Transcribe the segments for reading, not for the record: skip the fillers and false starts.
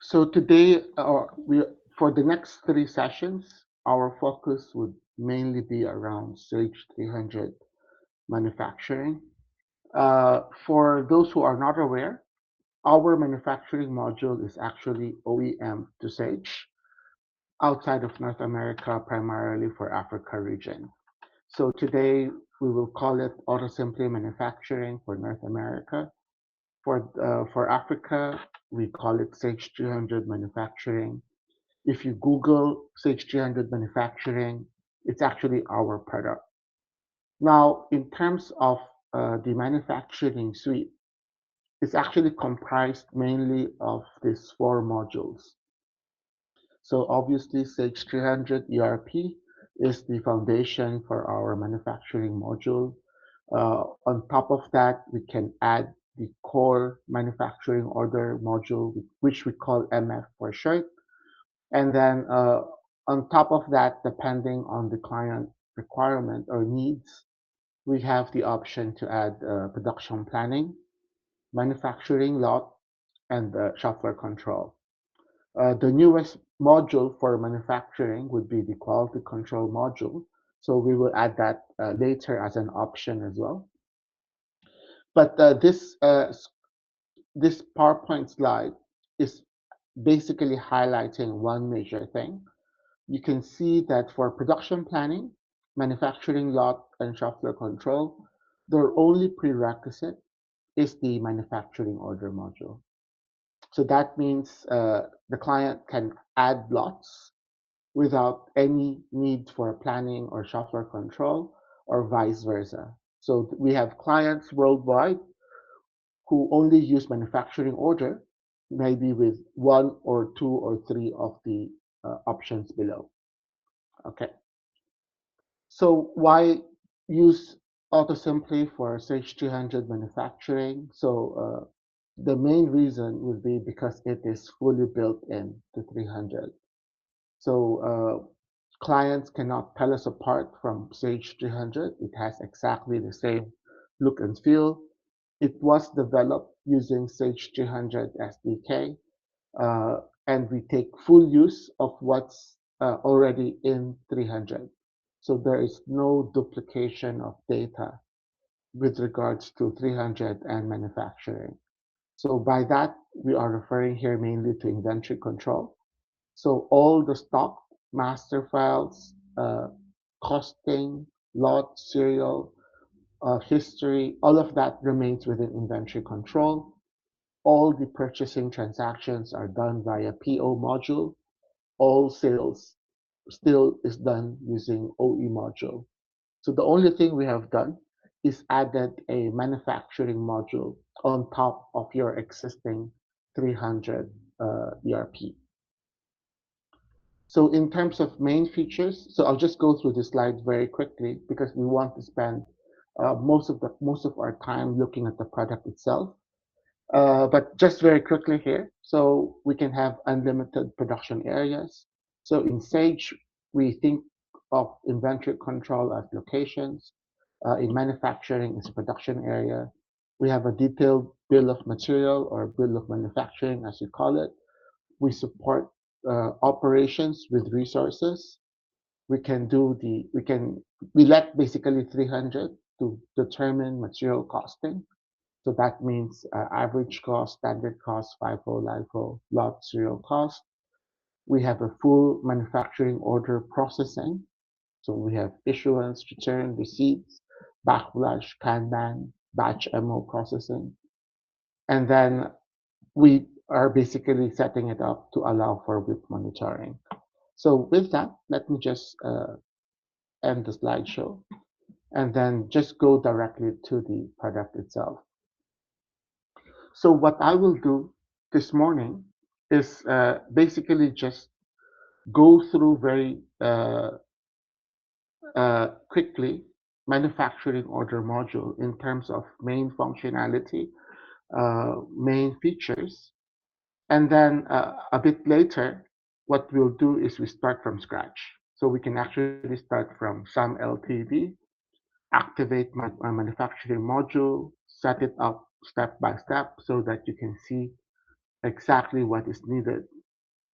So today, for the next three sessions, our focus would mainly be around Sage 300 manufacturing. For those who are not aware, our manufacturing module is actually OEM to Sage outside of North America, primarily for Africa region. So today we will call it AutoSimply Manufacturing for North America. For Africa, we call it Sage 300 Manufacturing. If you Google Sage 300 Manufacturing, it's actually our product. Now, in terms of the manufacturing suite, it's actually comprised mainly of these four modules. So obviously, Sage 300 ERP is the foundation for our manufacturing module. On top of that, we can add the core manufacturing order module, which we call MF for short. And then on top of that, depending on the client requirement or needs, we have the option to add production planning, manufacturing lot, and shop floor control. The newest module for manufacturing would be the quality control module. So we will add that later as an option as well. But this PowerPoint slide is basically highlighting one major thing. You can see that for production planning, manufacturing lot, and shop floor control, their only prerequisite is the manufacturing order module. So that means the client can add lots without any need for planning or shop floor control, or vice versa. So we have clients worldwide who only use manufacturing order, maybe with one or two or three of the options below. Okay. So why use AutoSimply for Sage 300 manufacturing? So the main reason would be because it is fully built in to 300. So clients cannot tell us apart from Sage 300. It has exactly the same look and feel. It was developed using Sage 300 SDK, and we take full use of what's already in 300. So there is no duplication of data with regards to 300 and manufacturing. So by that, we are referring here mainly to inventory control. So all the stock, master files, costing, lot, serial, history, all of that remains within inventory control. All the purchasing transactions are done via PO module. All sales still is done using OE module. So the only thing we have done is added a manufacturing module on top of your existing 300 ERP. So in terms of main features, so I'll just go through this slide very quickly because we want to spend most of our time looking at the product itself. But just very quickly here, so we can have unlimited production areas. So in Sage, we think of inventory control as locations. In manufacturing, it's production area. We have a detailed bill of material or bill of manufacturing, as you call it. We support operations with resources. We let basically 300 to determine material costing. So that means average cost, standard cost, FIFO, LIFO, lot, serial cost. We have a full manufacturing order processing. So we have issuance, return, receipts, backlash, Kanban, batch MO processing. And then we are basically setting it up to allow for WIP monitoring. So with that, let me just end the slideshow and then just go directly to the product itself. So what I will do this morning is basically just go through very quickly manufacturing order module in terms of main functionality, main features, and then a bit later, what we'll do is we start from scratch. So we can actually start from some LTV, activate my manufacturing module, set it up step by step so that you can see exactly what is needed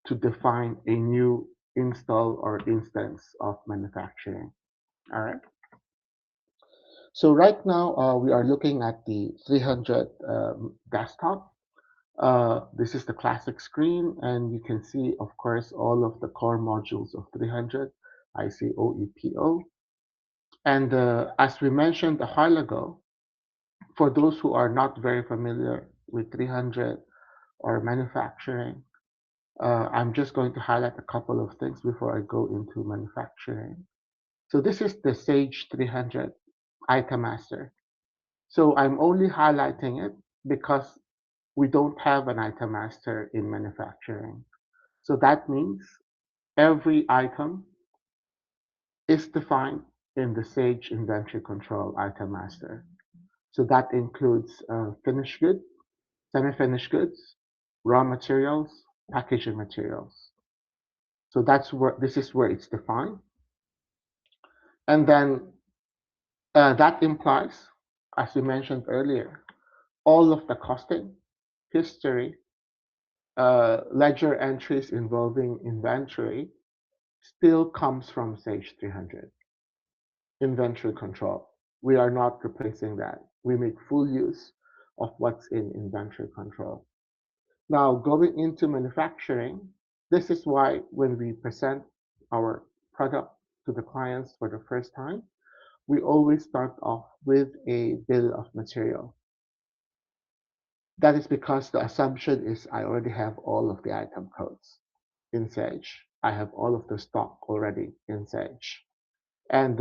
to define a new install or instance of manufacturing. All right. So right now we are looking at the 300 desktop. This is the classic screen, and you can see, of course, all of the core modules of 300, ICO, EPO. And as we mentioned a while ago, for those who are not very familiar with 300 or manufacturing, I'm just going to highlight a couple of things before I go into manufacturing. So this is the Sage 300 Item Master. So I'm only highlighting it because we don't have an item master in manufacturing. So that means every item is defined in the Sage Inventory Control Item Master. So that includes finished goods, semi-finished goods, raw materials, packaging materials. So this is where it's defined. And then that implies, as we mentioned earlier, all of the costing, history, ledger entries involving inventory still comes from Sage 300. Inventory control. We are not replacing that. We make full use of what's in inventory control. Now, going into manufacturing, this is why when we present our product to the clients for the first time, we always start off with a bill of material. That is because the assumption is I already have all of the item codes in Sage. I have all of the stock already in Sage. And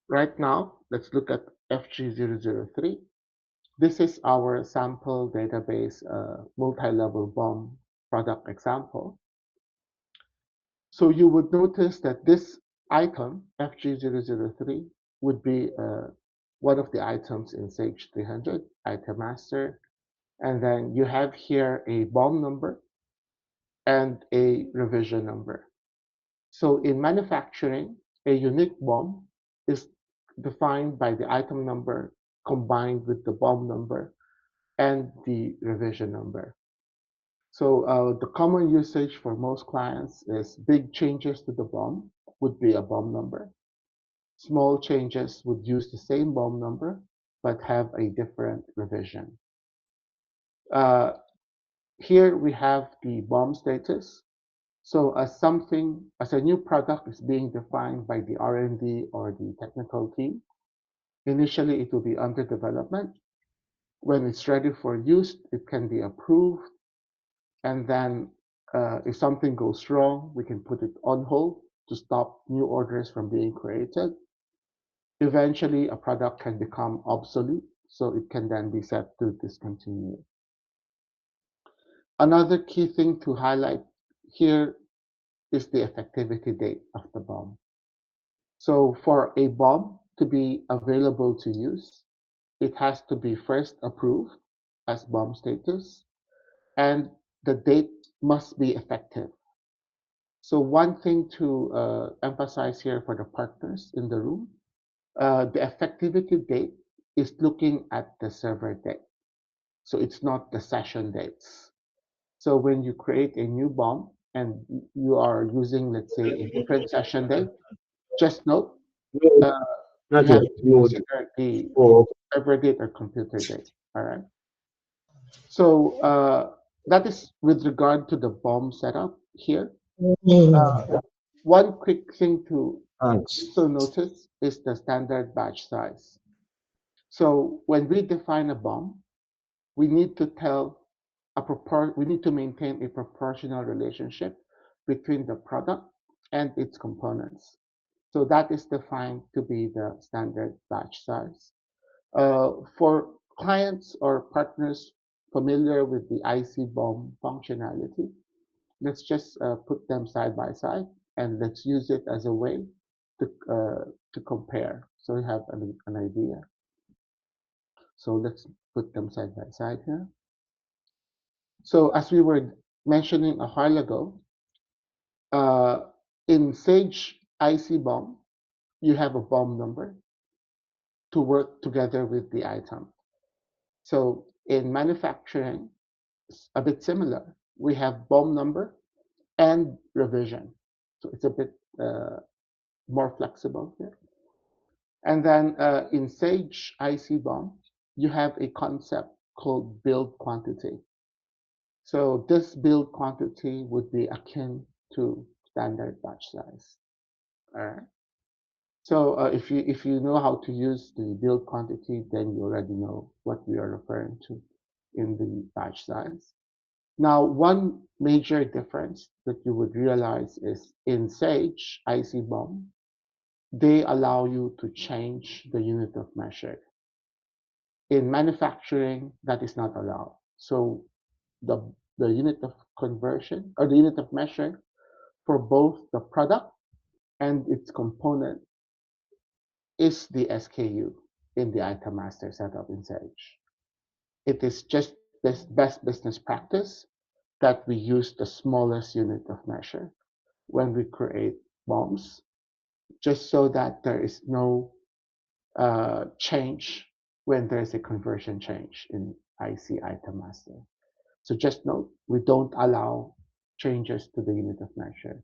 right now, let's look at FG003. This is our sample database multi-level BOM product example. So you would notice that this item, FG003, would be one of the items in Sage 300, Item Master. And then you have here a BOM number and a revision number. So in manufacturing, a unique BOM is defined by the item number combined with the BOM number and the revision number. So the common usage for most clients is big changes to the BOM would be a BOM number. Small changes would use the same BOM number but have a different revision. Here we have the BOM status. So as a new product is being defined by the R&D or the technical team, initially it will be under development. When it's ready for use, it can be approved. And then if something goes wrong, we can put it on hold to stop new orders from being created. Eventually, a product can become obsolete, so it can then be set to discontinue. Another key thing to highlight here is the effectivity date of the BOM. So for a BOM to be available to use, it has to be first approved as BOM status, and the date must be effective. So one thing to emphasize here for the partners in the room, the effectivity date is looking at the server date. So it's not the session dates. So when you create a new BOM and you are using, let's say, a different session date, just note you have to consider the server date or computer date. All right. So that is with regard to the BOM setup here. One quick thing to also notice is the standard batch size. So when we define a BOM, we need to we need to maintain a proportional relationship between the product and its components. So that is defined to be the standard batch size. For clients or partners familiar with the IC BOM functionality, let's just put them side by side and let's use it as a way to compare. So we have an idea. So let's put them side by side here. So as we were mentioning a while ago, in Sage IC BOM, you have a BOM number to work together with the item. So in manufacturing, a bit similar. We have BOM number and revision. So it's a bit more flexible here. And then in Sage IC BOM, you have a concept called build quantity. So this build quantity would be akin to standard batch size. All right. So if you know how to use the build quantity, then you already know what we are referring to in the batch size. Now, one major difference that you would realize is in Sage IC BOM, they allow you to change the unit of measure. In manufacturing, that is not allowed. So the, the unit of conversion or the unit of measure for both the product and its component is the SKU in the item master setup in Sage. It is just this best business practice that we use the smallest unit of measure when we create BOMs, just so that there is no change when there's a conversion change in IC item master. So just note, we don't allow changes to the unit of measure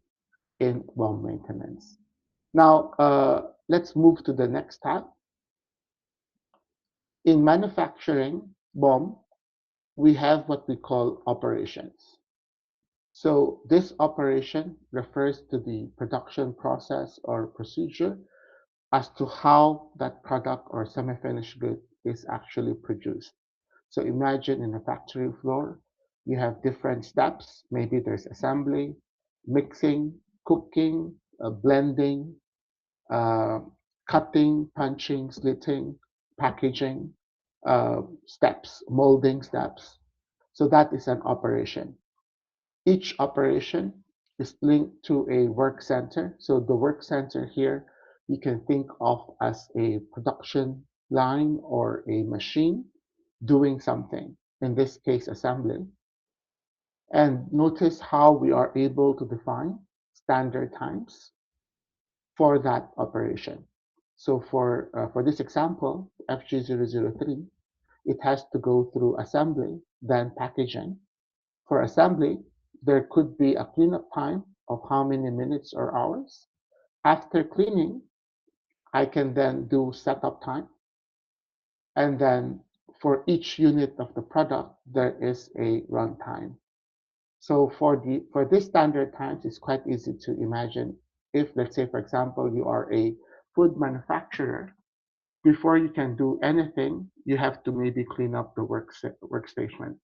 in BOM maintenance. Now, let's move to the next tab. In manufacturing BOM, we have what we call operations. So this operation refers to the production process or procedure as to how that product or semi-finished good is actually produced. So imagine in a factory floor, you have different steps. Maybe there's assembly, mixing, cooking, blending, uh, cutting, punching, slitting, packaging steps, molding steps. So that is an operation. Each operation is linked to a work center. So the work center here, you can think of as a production line or a machine doing something, in this case, assembly. And notice how we are able to define standard times for that operation. So for this example, FG003, it has to go through assembly, then packaging. For assembly, there could be a cleanup time of how many minutes or hours. After cleaning, I can then do setup time. And then for each unit of the product, there is a runtime. So for this standard times, it's quite easy to imagine if, let's say, for example, you are a food manufacturer, before you can do anything, you have to maybe clean up the workstations.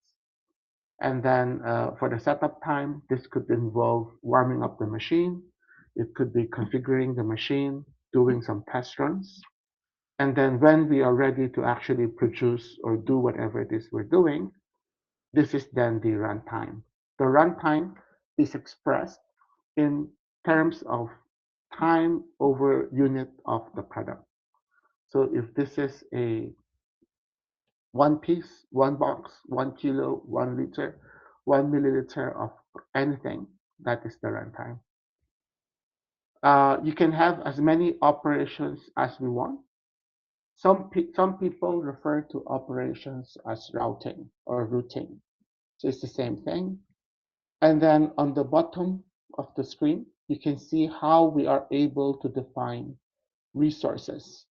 And then for the setup time, this could involve warming up the machine. It could be configuring the machine, doing some test runs. And then when we are ready to actually produce or do whatever it is we're doing, this is then the runtime. The runtime is expressed in terms of time over unit of the product. So if this is a one piece, one box, 1 kilo, 1 liter, 1 milliliter of anything, that is the runtime. You can have as many operations as we want. Some people refer to operations as routing or routing. So it's the same thing. And then on the bottom of the screen, you can see how we are able to define resources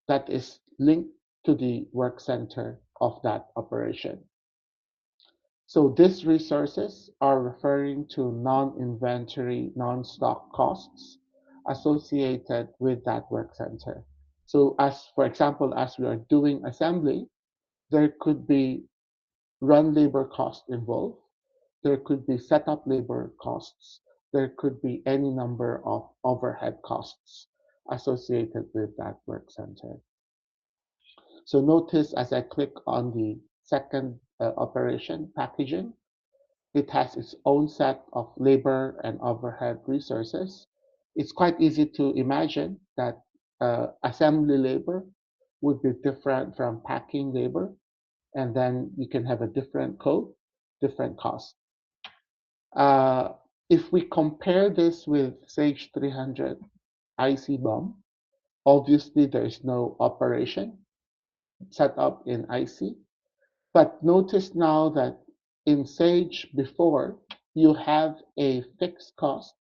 that is linked to the work center of that operation. So these resources are referring to non-inventory, non-stock costs associated with that work center. So as, for example, as we are doing assembly, there could be run labor cost involved. There could be setup labor costs. There could be any number of overhead costs associated with that work center. So notice as I click on the second operation, packaging, it has its own set of labor and overhead resources. It's quite easy to imagine that assembly labor would be different from packing labor, and then you can have a different code, different cost. If we compare this with Sage 300 IC BOM, obviously there is no operation set up in IC, but notice now that in Sage before, you have a fixed cost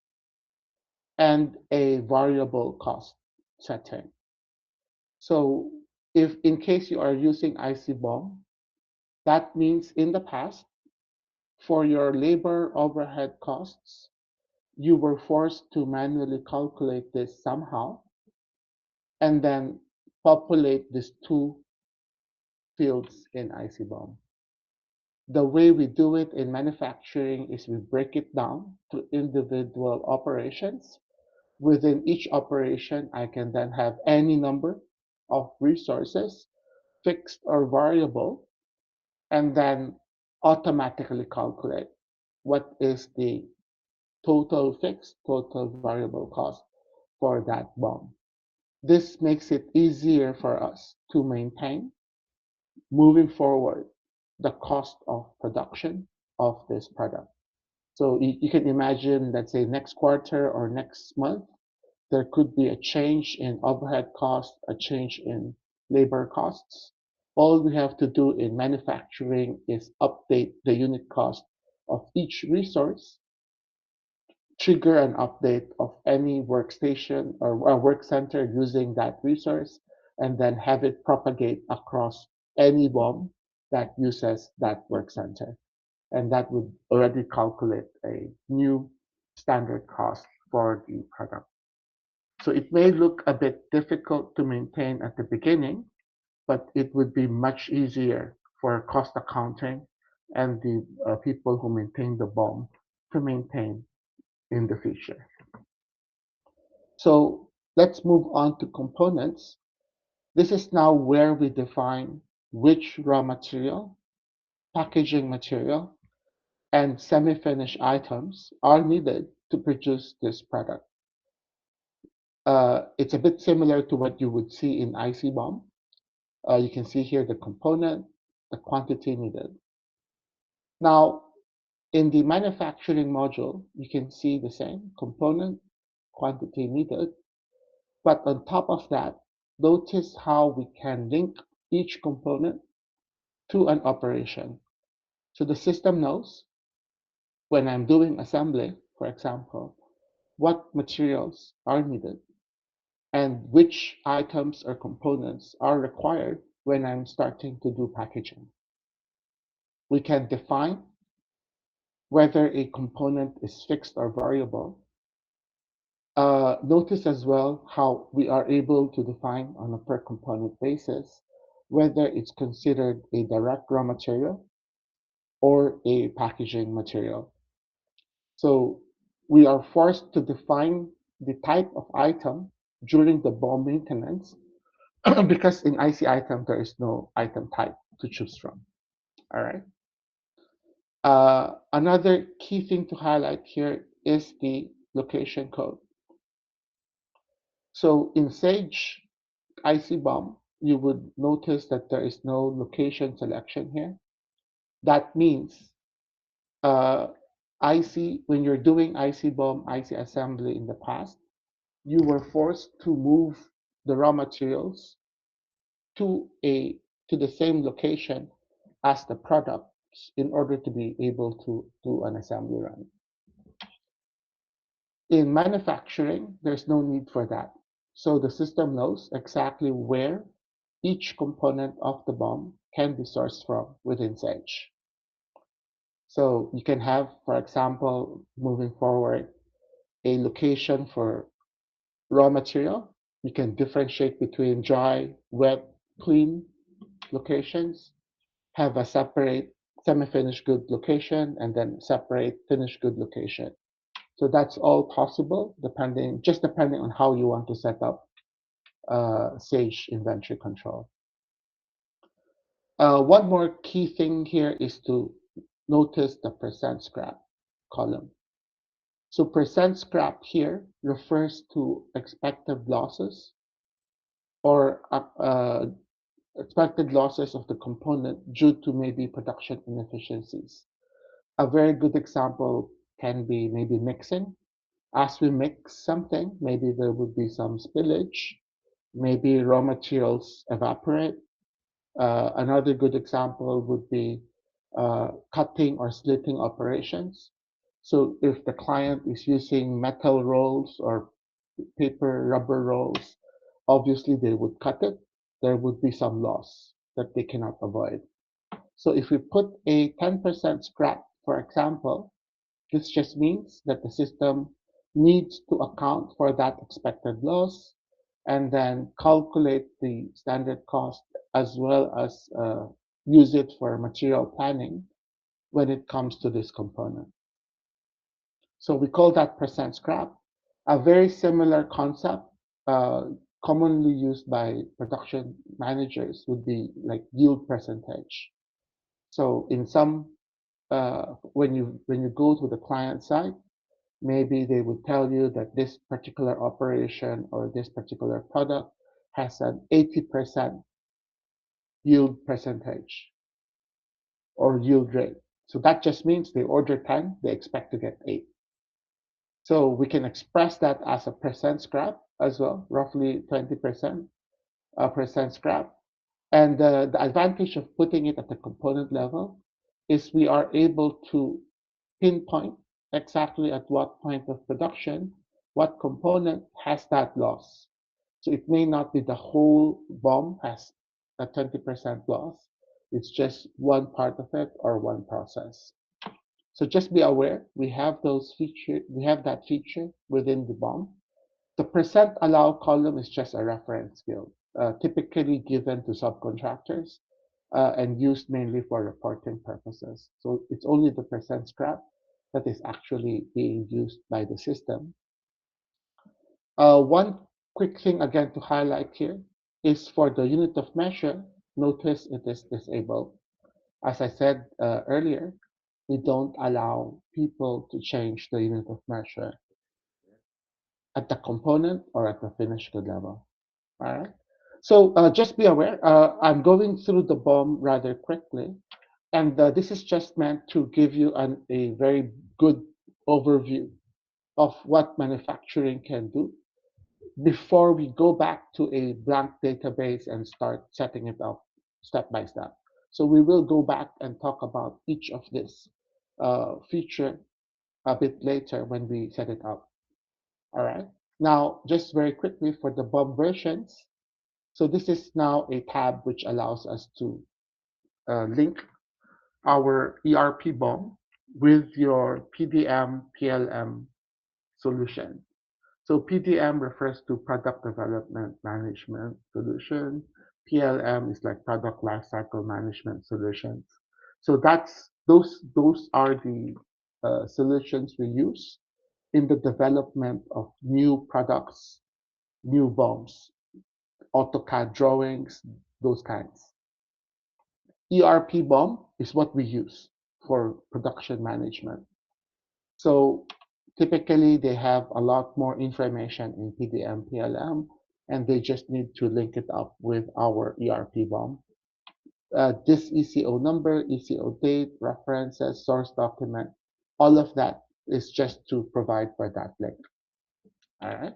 and a variable cost setting. So if in case you are using ICBOM, that means in the past, for your labor overhead costs, you were forced to manually calculate this somehow and then populate these two fields in ICBOM. The way we do it in manufacturing is we break it down to individual operations. Within each operation, I can then have any number of resources, fixed or variable, and then automatically calculate what is the total fixed, total variable cost for that BOM. This makes it easier for us to maintain, moving forward, the cost of production of this product. So you can imagine, let's say next quarter or next month, there could be a change in overhead costs, a change in labor costs. All we have to do in manufacturing is update the unit cost of each resource, trigger an update of any workstation or a work center using that resource, and then have it propagate across any BOM that uses that work center. And that would already calculate a new standard cost for the product. So it may look a bit difficult to maintain at the beginning, but it would be much easier for cost accounting and the people who maintain the BOM to maintain in the future. So let's move on to components. This is now where we define which raw material, packaging material, and semi-finished items are needed to produce this product. It's a bit similar to what you would see in ICBOM. You can see here the component, the quantity needed. Now, in the manufacturing module, you can see the same component, quantity needed. But on top of that, notice how we can link each component to an operation. So the system knows when I'm doing assembly, for example, what materials are needed and which items or components are required when I'm starting to do packaging. We can define whether a component is fixed or variable. Notice as well how we are able to define on a per component basis whether it's considered a direct raw material or a packaging material. So we are forced to define the type of item during the BOM maintenance because in IC item, there is no item type to choose from. All right. Another key thing to highlight here is the location code. So in Sage ICBOM, you would notice that there is no location selection here. That means when you're doing ICBOM, IC assembly in the past, you were forced to move the raw materials to the same location as the products in order to be able to do an assembly run. In manufacturing, there's no need for that. So the system knows exactly where each component of the BOM can be sourced from within Sage. So you can have, for example, moving forward, a location for raw material. You can differentiate between dry, wet, clean locations, have a separate semi-finished good location, and then separate finished good location. So that's all possible depending on how you want to set up Sage inventory control. One more key thing here is to notice the percent scrap column. So percent scrap here refers to expected losses or expected losses of the component due to maybe production inefficiencies. A very good example can be maybe mixing. As we mix something, maybe there would be some spillage, maybe raw materials evaporate. Another good example would be cutting or slitting operations. So if the client is using metal rolls or paper rubber rolls, obviously they would cut it. There would be some loss that they cannot avoid. So if we put a 10% scrap, for example, this just means that the system needs to account for that expected loss and then calculate the standard cost as well as use it for material planning when it comes to this component. So we call that percent scrap. A very similar concept uh, commonly used by production managers would be like yield percentage. So in some, when you go to the client side, maybe they would tell you that this particular operation or this particular product has an 80% yield percentage or yield rate. So that just means they order 10, they expect to get 8. So we can express that as a percent scrap as well, roughly 20% percent scrap. And the advantage of putting it at the component level is we are able to pinpoint exactly at what point of production, what component has that loss. So it may not be the whole BOM has a 20% loss. It's just one part of it or one process. So just be aware, we have that feature within the BOM. The percent allow column is just a reference field, typically given to subcontractors and used mainly for reporting purposes. So it's only the percent scrap that is actually being used by the system. One quick thing again to highlight here is for the unit of measure, notice it is disabled. As I said earlier, we don't allow people to change the unit of measure at the component or at the finished good level. All right. So just be aware, I'm going through the BOM rather quickly, and this is just meant to give you a very good overview of what manufacturing can do before we go back to a blank database and start setting it up step by step. So we will go back and talk about each of this feature a bit later when we set it up. All right. Now, just very quickly for the BOM versions. So this is now a tab which allows us to link our ERP BOM with your PDM PLM solution. So PDM refers to Product Development Management Solution. PLM is like Product Lifecycle Management Solutions. So those are the solutions we use in the development of new products, new BOMs, AutoCAD drawings, those kinds. ERP BOM is what we use for production management. So typically they have a lot more information in PDM, PLM, and they just need to link it up with our ERP BOM. This ECO number, ECO date, references, source document, all of that is just to provide for that link. All right.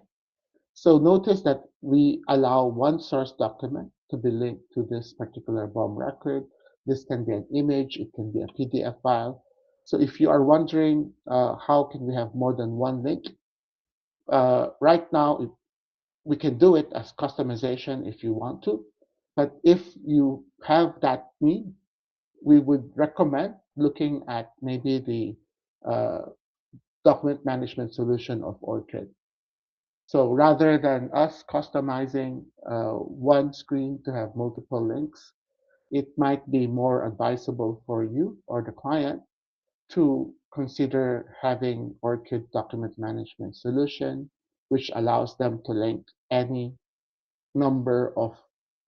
So notice that we allow one source document to be linked to this particular BOM record. This can be an image, it can be a PDF file. So if you are wondering how can we have more than one link, right now we can do it as customization if you want to. But if you have that need, we would recommend looking at maybe the document management solution of Orchid. So rather than us customizing one screen to have multiple links, it might be more advisable for you or the client to consider having Orchid document management solution, which allows them to link any number of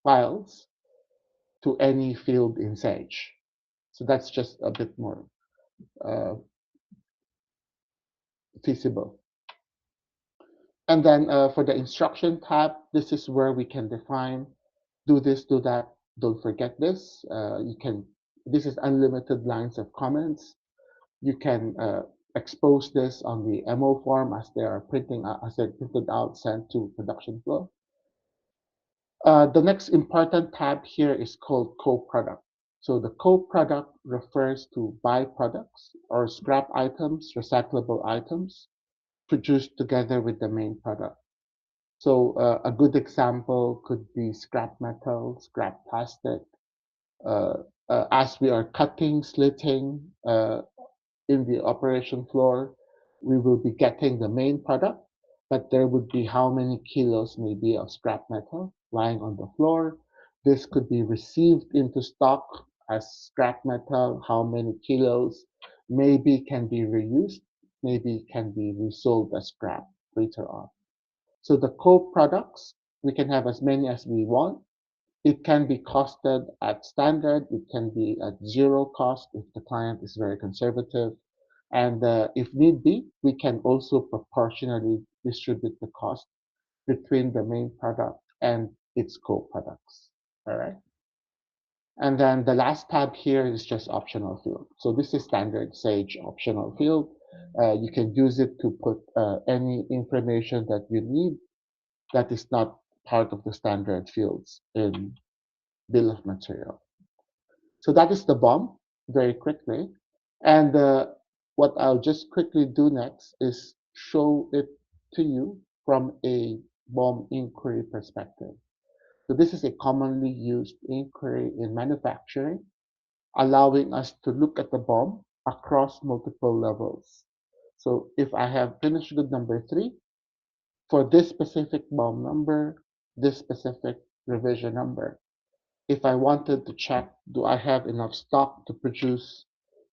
files to any field in Sage. So that's just a bit more uh, feasible. And then for the instruction tab, this is where we can define do this, do that, don't forget this. This is unlimited lines of comments. You can expose this on the MO form as they're printed out, sent to production flow. The next important tab here is called co-product. So the co-product refers to byproducts or scrap items, recyclable items, produced together with the main product. So a good example could be scrap metal, scrap plastic. As we are cutting, slitting in the operation floor, we will be getting the main product, but there would be how many kilos maybe of scrap metal lying on the floor. This could be received into stock as scrap metal, how many kilos maybe can be reused, maybe can be resold as scrap later on. So the co-products, we can have as many as we want. It can be costed at standard. It can be at zero cost if the client is very conservative. And if need be, we can also proportionally distribute the cost between the main product and its co-products. All right. And then the last tab here is just optional field. So this is standard Sage optional field. You can use it to put any information that you need that is not part of the standard fields in bill of material. So that is the BOM very quickly. And what I'll just quickly do next is show it to you from a BOM inquiry perspective. So this is a commonly used inquiry in manufacturing, allowing us to look at the BOM across multiple levels. So if I have finished good number 3, for this specific BOM number, this specific revision number, if I wanted to check, do I have enough stock to produce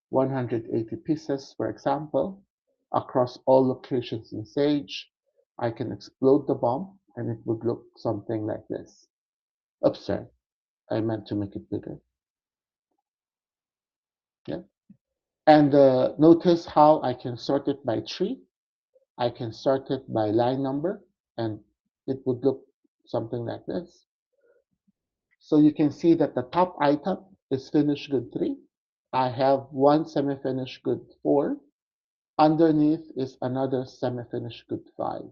180 pieces, for example, across all locations in Sage, I can explode the BOM and it would look something like this. Oops, sorry, I meant to make it bigger. Yeah. And notice how I can sort it by tree. I can sort it by line number, and it would look something like this. So you can see that the top item is finished good 3. I have one semi-finished good 4. Underneath is another semi-finished good 5.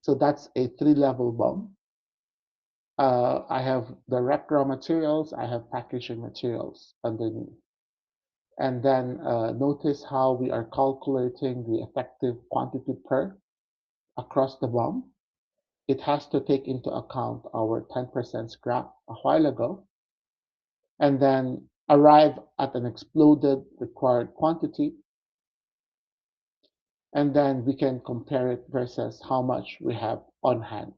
So that's a 3-level BOM. I have direct raw materials. I have packaging materials underneath. And then notice how we are calculating the effective quantity per across the BOM. It has to take into account our 10% scrap a while ago, and then arrive at an exploded required quantity, and then we can compare it versus how much we have on hand,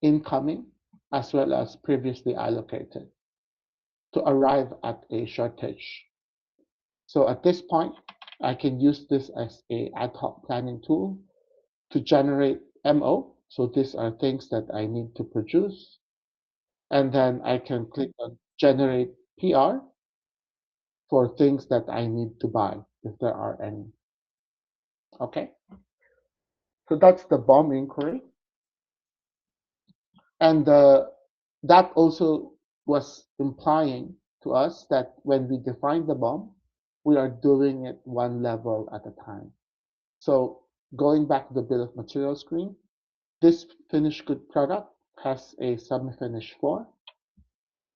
incoming as well as previously allocated, to arrive at a shortage. So at this point, I can use this as a ad hoc planning tool to generate MO. So these are things that I need to produce. And then I can click on generate PR for things that I need to buy, if there are any. Okay, so that's the BOM inquiry. And that also was implying to us that when we define the BOM, we are doing it one level at a time. So going back to the bill of materials screen, this finished good product has a semi-finish 4.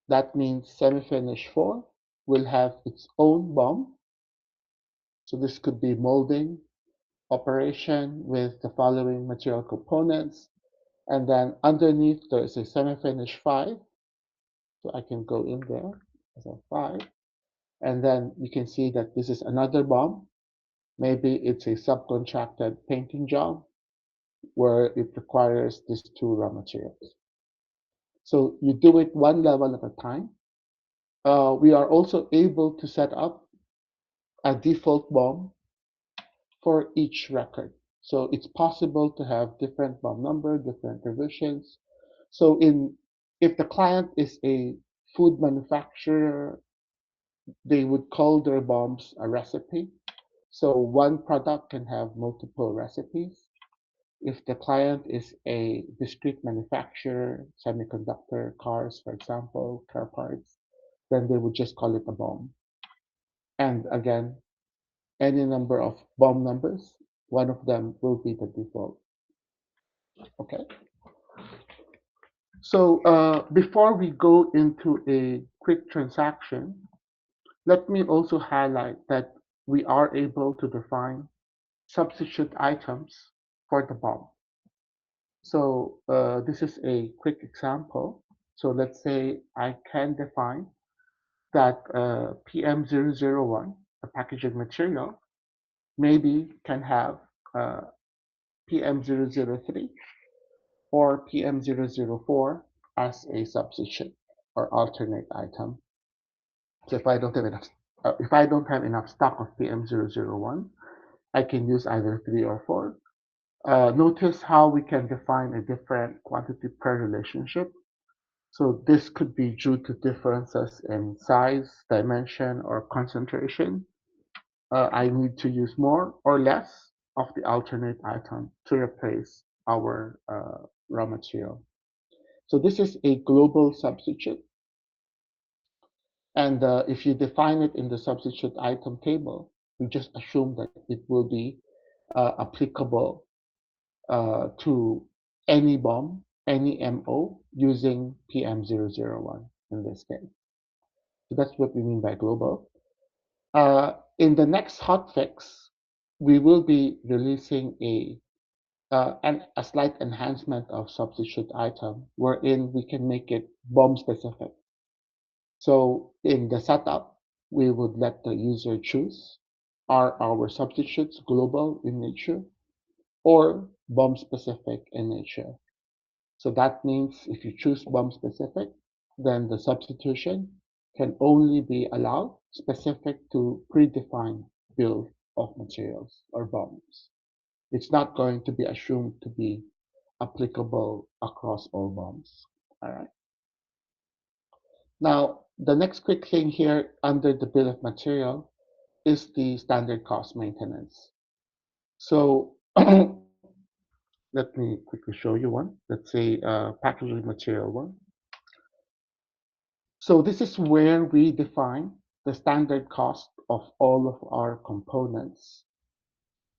That means semi-finish 4 will have its own BOM. So this could be molding operation with the following material components. And then underneath there is a semi-finish 5. So I can go in there as a 5. And then you can see that this is another BOM. Maybe it's a subcontracted painting job where it requires these 2 raw materials. So you do it one level at a time. We are also able to set up a default BOM for each record. So it's possible to have different BOM number, different revisions. So if the client is a food manufacturer, they would call their BOMs a recipe. So one product can have multiple recipes. If the client is a discrete manufacturer, semiconductor, cars, for example, car parts, then they would just call it a BOM. And again, any number of BOM numbers, one of them will be the default. Okay. So before we go into a quick transaction, let me also highlight that we are able to define substitute items for the BOM. So this is a quick example. So let's say I can define that PM001, a packaging material, maybe can have PM003 or PM004 as a substitute or alternate item. So if I don't have enough stock of PM001, I can use either 3 or 4. Notice how we can define a different quantity per relationship. So this could be due to differences in size, dimension, or concentration. I need to use more or less of the alternate item to replace our raw material. So this is a global substitute. And if you define it in the substitute item table, we just assume that it will be applicable to any BOM, any MO using PM001 in this case. So that's what we mean by global. In the next hotfix, we will be releasing a slight enhancement of substitute item wherein we can make it BOM specific. So in the setup, we would let the user choose, are our substitutes global in nature or BOM specific in nature? So that means if you choose BOM specific, then the substitution can only be allowed specific to predefined bill of materials or BOMs. It's not going to be assumed to be applicable across all BOMs. All right. Now, the next quick thing here under the bill of material is the standard cost maintenance. So let me quickly show you one. Let's say packaging material one. So this is where we define the standard cost of all of our components.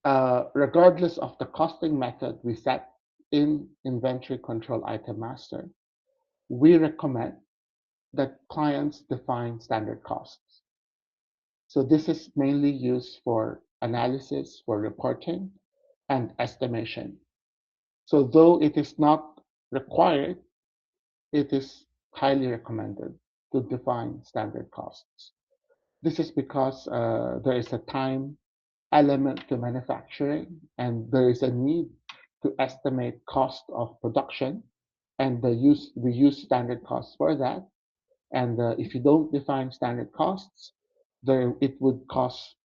Regardless of the costing method we set in Inventory Control Item Master, we recommend that clients define standard costs. So this is mainly used for analysis, for reporting, and estimation. So though it is not required, it is highly recommended to define standard costs. This is because there is a time element to manufacturing, and there is a need to estimate cost of production, and we use standard costs for that. And if you don't define standard costs, it would cause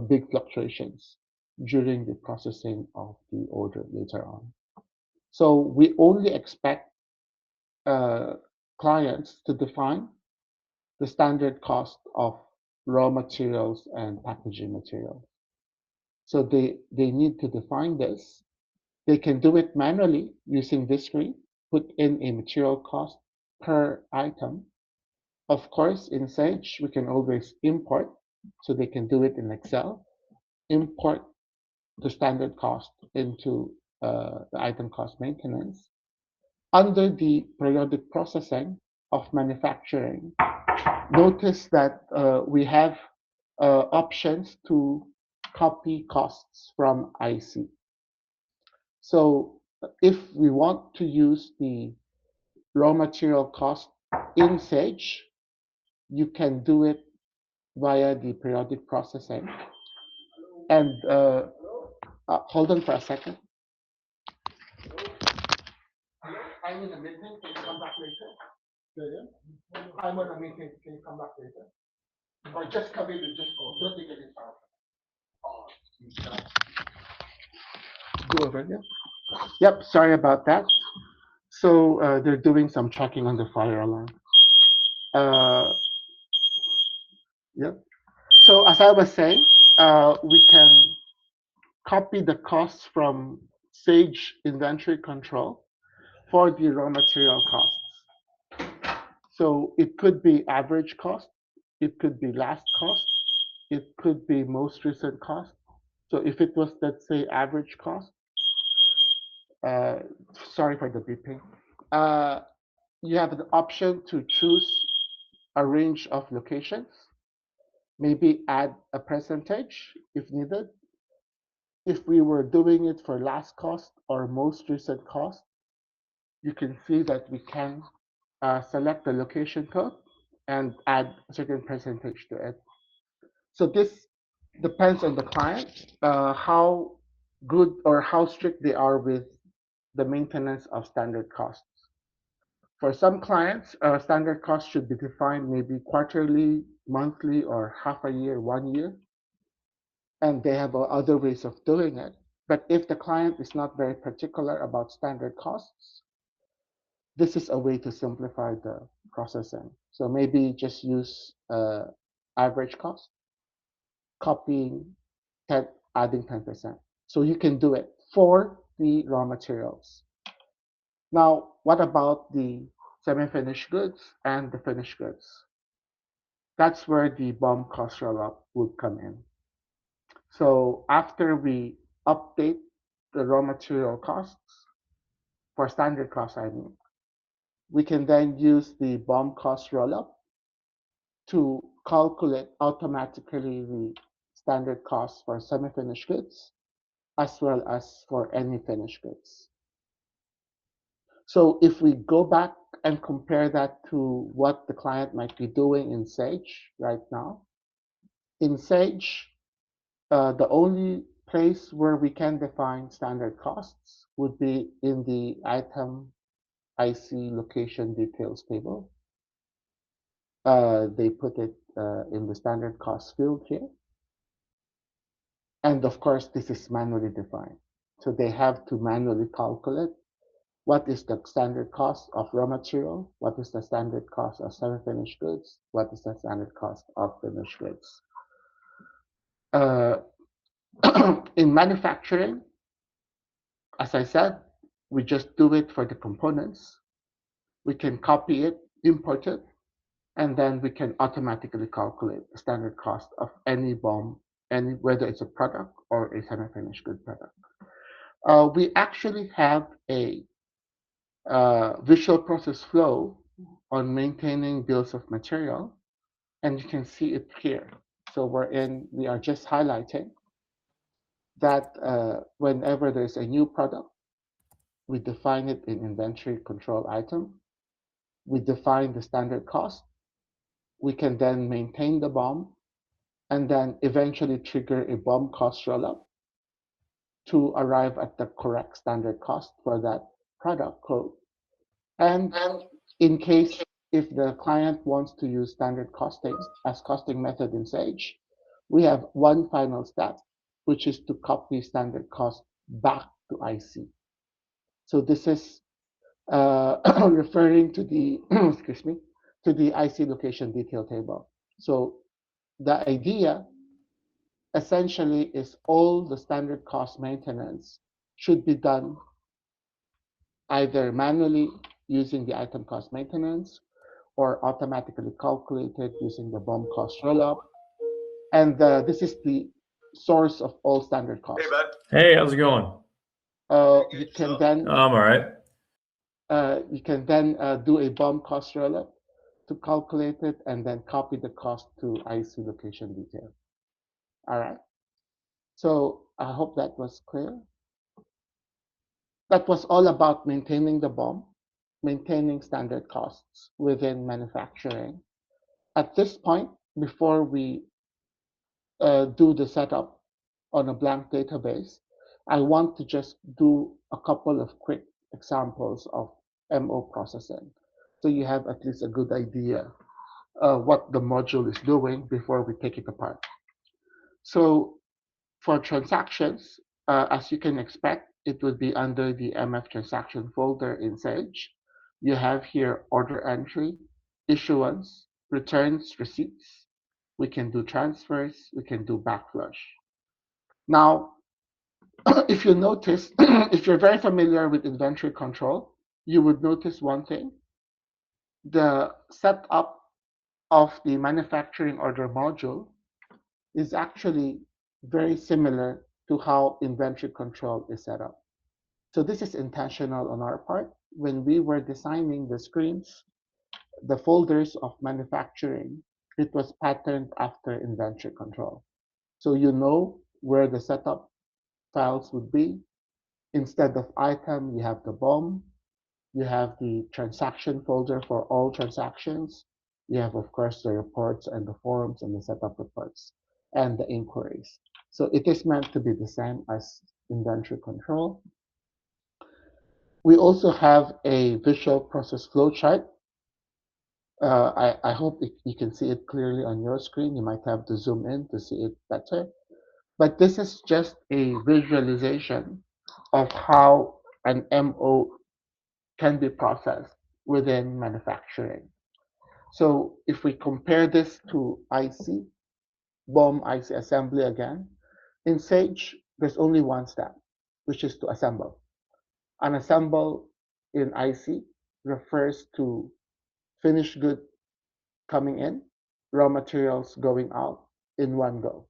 big fluctuations during the processing of the order later on. So we only expect clients to define the standard cost of raw materials and packaging materials. So they need to define this. They can do it manually using this screen, put in a material cost per item. Of course, in Sage, we can always import, so they can do it in Excel, import the standard cost into the item cost maintenance. Under the periodic processing of manufacturing, notice that we have options to copy costs from IC. So if we want to use the raw material cost in Sage, you can do it via the periodic processing. And hold on for a second. I'm in a meeting. Can you come back later? I'm on a meeting. Can you come back later? Or just come in and just don't take any time. Go over here. Yep, sorry about that. So they're doing some checking on the fire alarm. Yep. So as I was saying, we can copy the costs from Sage Inventory Control for the raw material costs. So it could be average cost, it could be last cost, it could be most recent cost. So if it was, let's say, average cost, sorry for the beeping, you have an option to choose a range of locations, maybe add a percentage if needed. If we were doing it for last cost or most recent cost, you can see that we can select the location code and add a certain percentage to it. So this depends on the client, how good or how strict they are with the maintenance of standard costs. For some clients, standard costs should be defined maybe quarterly, monthly, or half a year, 1 year, and they have other ways of doing it. But if the client is not very particular about standard costs, this is a way to simplify the processing. So maybe just use average cost, copying 10, adding 10%. So you can do it for the raw materials. Now, what about the semi-finished goods and the finished goods? That's where the BOM cost rollup would come in. So after we update the raw material costs, for standard costs, I mean, we can then use the BOM cost rollup to calculate automatically the standard costs for semi-finished goods as well as for any finished goods. So if we go back and compare that to what the client might be doing in Sage right now, in Sage, the only place where we can define standard costs would be in the item IC location details table. They put it in the standard cost field here. And of course, this is manually defined. So they have to manually calculate what is the standard cost of raw material, what is the standard cost of semi-finished goods, what is the standard cost of finished goods. In manufacturing, as I said, we just do it for the components. We can copy it, import it, and then we can automatically calculate the standard cost of any BOM, whether it's a product or a semi-finished good product. We actually have a visual process flow on maintaining bills of material, and you can see it here. So we are just highlighting that whenever there's a new product, we define it in inventory control item. We define the standard cost. We can then maintain the BOM and then eventually trigger a BOM cost rollup to arrive at the correct standard cost for that product code. And in case if the client wants to use standard costing as costing method in Sage, we have one final step, which is to copy standard cost back to IC. So this is referring to the excuse me, to the IC location detail table. So the idea essentially is all the standard cost maintenance should be done either manually using the item cost maintenance or automatically calculated using the BOM cost rollup. And this is the source of all standard costs. Hey, bud. Hey, how's it going? You can then I'm all right. do a BOM cost rollup to calculate it and then copy the cost to IC location detail. All right. So I hope that was clear. That was all about maintaining the BOM, maintaining standard costs within manufacturing. At this point, before we do the setup on a blank database, I want to just do a couple of quick examples of MO processing. So you have at least a good idea what the module is doing before we take it apart. So for transactions, as you can expect, it would be under the MF transaction folder in Sage. You have here order entry, issuance, returns, receipts. We can do transfers, we can do backflush. Now, if you notice, if you're very familiar with inventory control, you would notice one thing. The setup of the manufacturing order module is actually very similar to how inventory control is set up. So this is intentional on our part. When we were designing the screens the folders of manufacturing, it was patterned after inventory control. So you know where the setup files would be. Instead of item, you have the BOM, you have the transaction folder for all transactions. You have, of course, the reports and the forms and the setup reports and the inquiries. So it is meant to be the same as inventory control. We also have a visual process flow chart. I hope you can see it clearly on your screen. You might have to zoom in to see it better. But this is just a visualization of how an MO can be processed within manufacturing. So if we compare this to IC, BOM IC assembly again, in Sage, there's only one step, which is to assemble. Unassemble in IC refers to finished good coming in, raw materials going out in one go.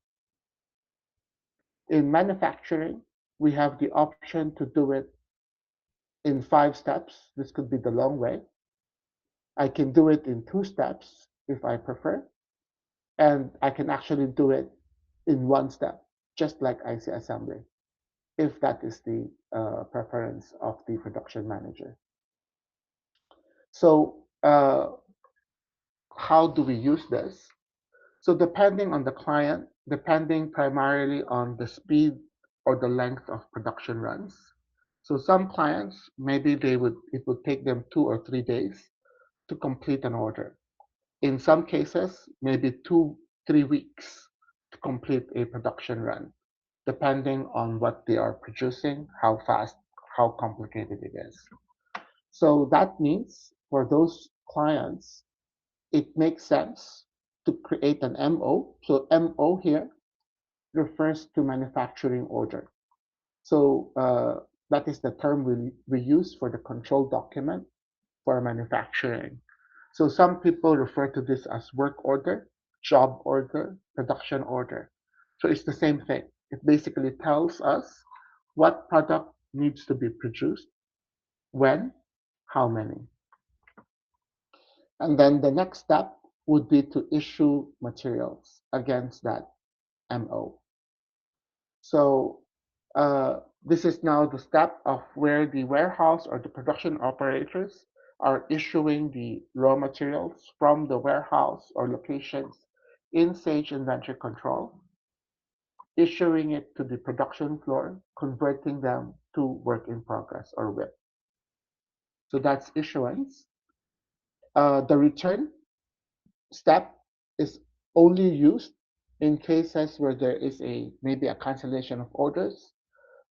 In manufacturing, we have the option to do it in 5 steps. This could be the long way. I can do it in 2 steps if I prefer, and I can actually do it in 1 step, just like IC assembly, if that is the preference of the production manager. So how do we use this? So depending on the client, depending primarily on the speed or the length of production runs. So some clients, maybe it would take them 2 or 3 days to complete an order. In some cases, maybe 2, 3 weeks to complete a production run, depending on what they are producing, how fast, how complicated it is. So that means for those clients, it makes sense to create an MO. So MO here refers to manufacturing order. So that is the term we use for the control document for manufacturing. So some people refer to this as work order, job order, production order. So it's the same thing. It basically tells us what product needs to be produced, when, how many. And then the next step would be to issue materials against that MO. So this is now the step of where the warehouse or the production operators are issuing the raw materials from the warehouse or locations in Sage Inventory Control, issuing it to the production floor, converting them to work in progress or WIP. So that's issuance. The return step is only used in cases where there is maybe a cancellation of orders.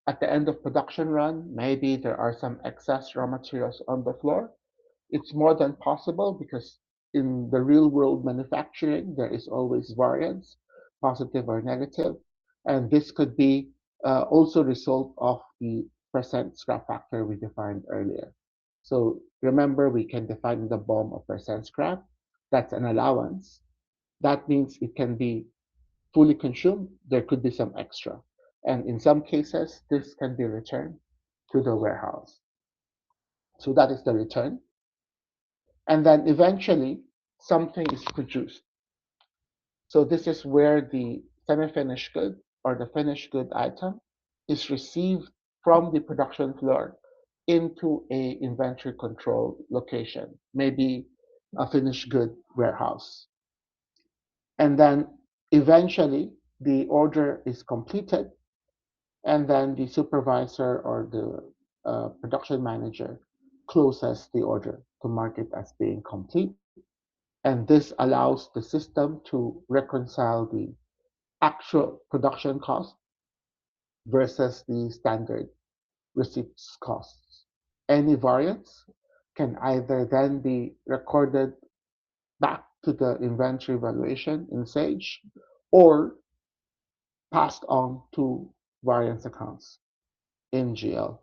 At the end of production run, maybe there are some excess raw materials on the floor. It's more than possible because in the real world manufacturing, there is always variance, positive or negative, and this could be also result of the percent scrap factor we defined earlier. So remember, we can define the BOM of percent scrap. That's an allowance. That means it can be fully consumed. There could be some extra. And in some cases, this can be returned to the warehouse. So that is the return. And then eventually, something is produced. So this is where the semi-finished good or the finished good item is received from the production floor into a inventory control location, maybe a finished good warehouse. And then eventually the order is completed, and then the supervisor or the production manager closes the order to mark it as being complete. And this allows the system to reconcile the actual production cost versus the standard receipts costs. Any variance can either then be recorded back to the inventory valuation in Sage or passed on to variance accounts in GL.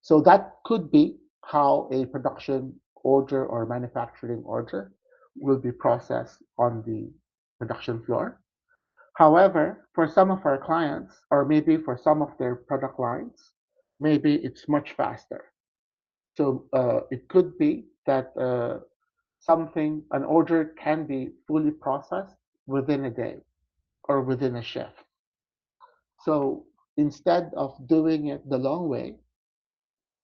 So that could be how a production order or manufacturing order will be processed on the production floor. However, for some of our clients, or maybe for some of their product lines, maybe it's much faster. So it could be that an order can be fully processed within a day or within a shift. So instead of doing it the long way,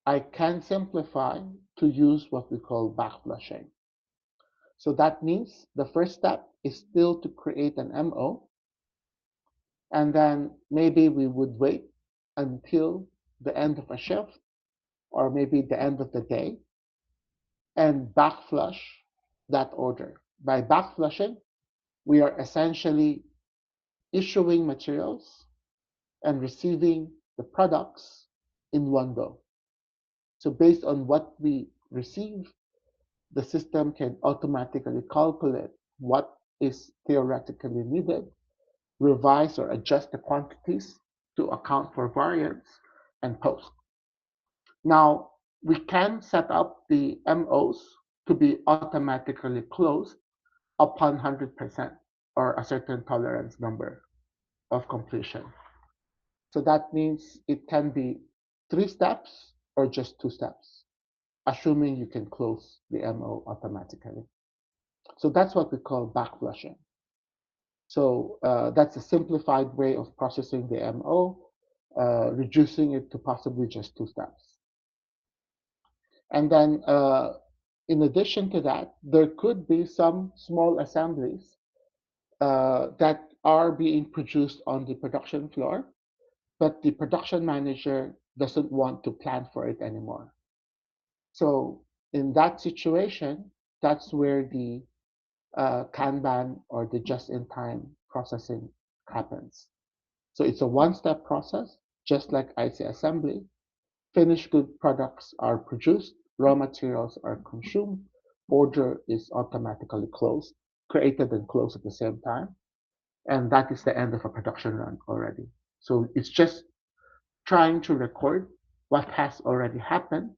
I can simplify to use what we call backflushing. So that means the first step is still to create an MO, and then maybe we would wait until the end of a shift or maybe the end of the day and backflush that order. By backflushing, we are essentially issuing materials and receiving the products in one go. So based on what we receive, the system can automatically calculate what is theoretically needed, revise or adjust the quantities to account for variance, and post. Now, we can set up the MOs to be automatically closed upon 100% or a certain tolerance number of completion. So that means it can be 3 steps or just 2 steps, assuming you can close the MO automatically. So that's what we call backflushing. So that's a simplified way of processing the MO, reducing it to possibly just 2 steps. And then in addition to that, there could be some small assemblies that are being produced on the production floor, but the production manager doesn't want to plan for it anymore. So in that situation, that's where the Kanban or the just-in-time processing happens. So it's a one-step process, just like IC assembly. Finished good products are produced, raw materials are consumed, order is automatically closed, created and closed at the same time, and that is the end of a production run already. So it's just trying to record what has already happened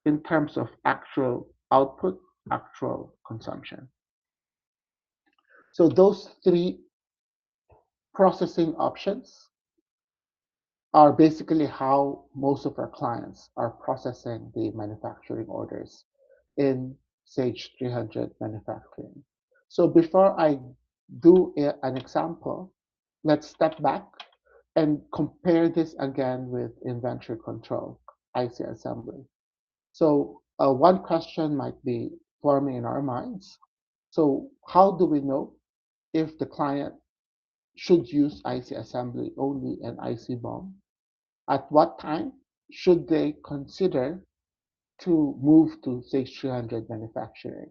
in terms of actual output, actual consumption. So those 3 processing options are basically how most of our clients are processing the manufacturing orders in Sage 300 manufacturing. So before I do an example, let's step back and compare this again with inventory control, IC assembly. So one question might be forming in our minds. So how do we know if the client should use IC assembly only and IC BOM? At what time should they consider to move to Sage 300 manufacturing?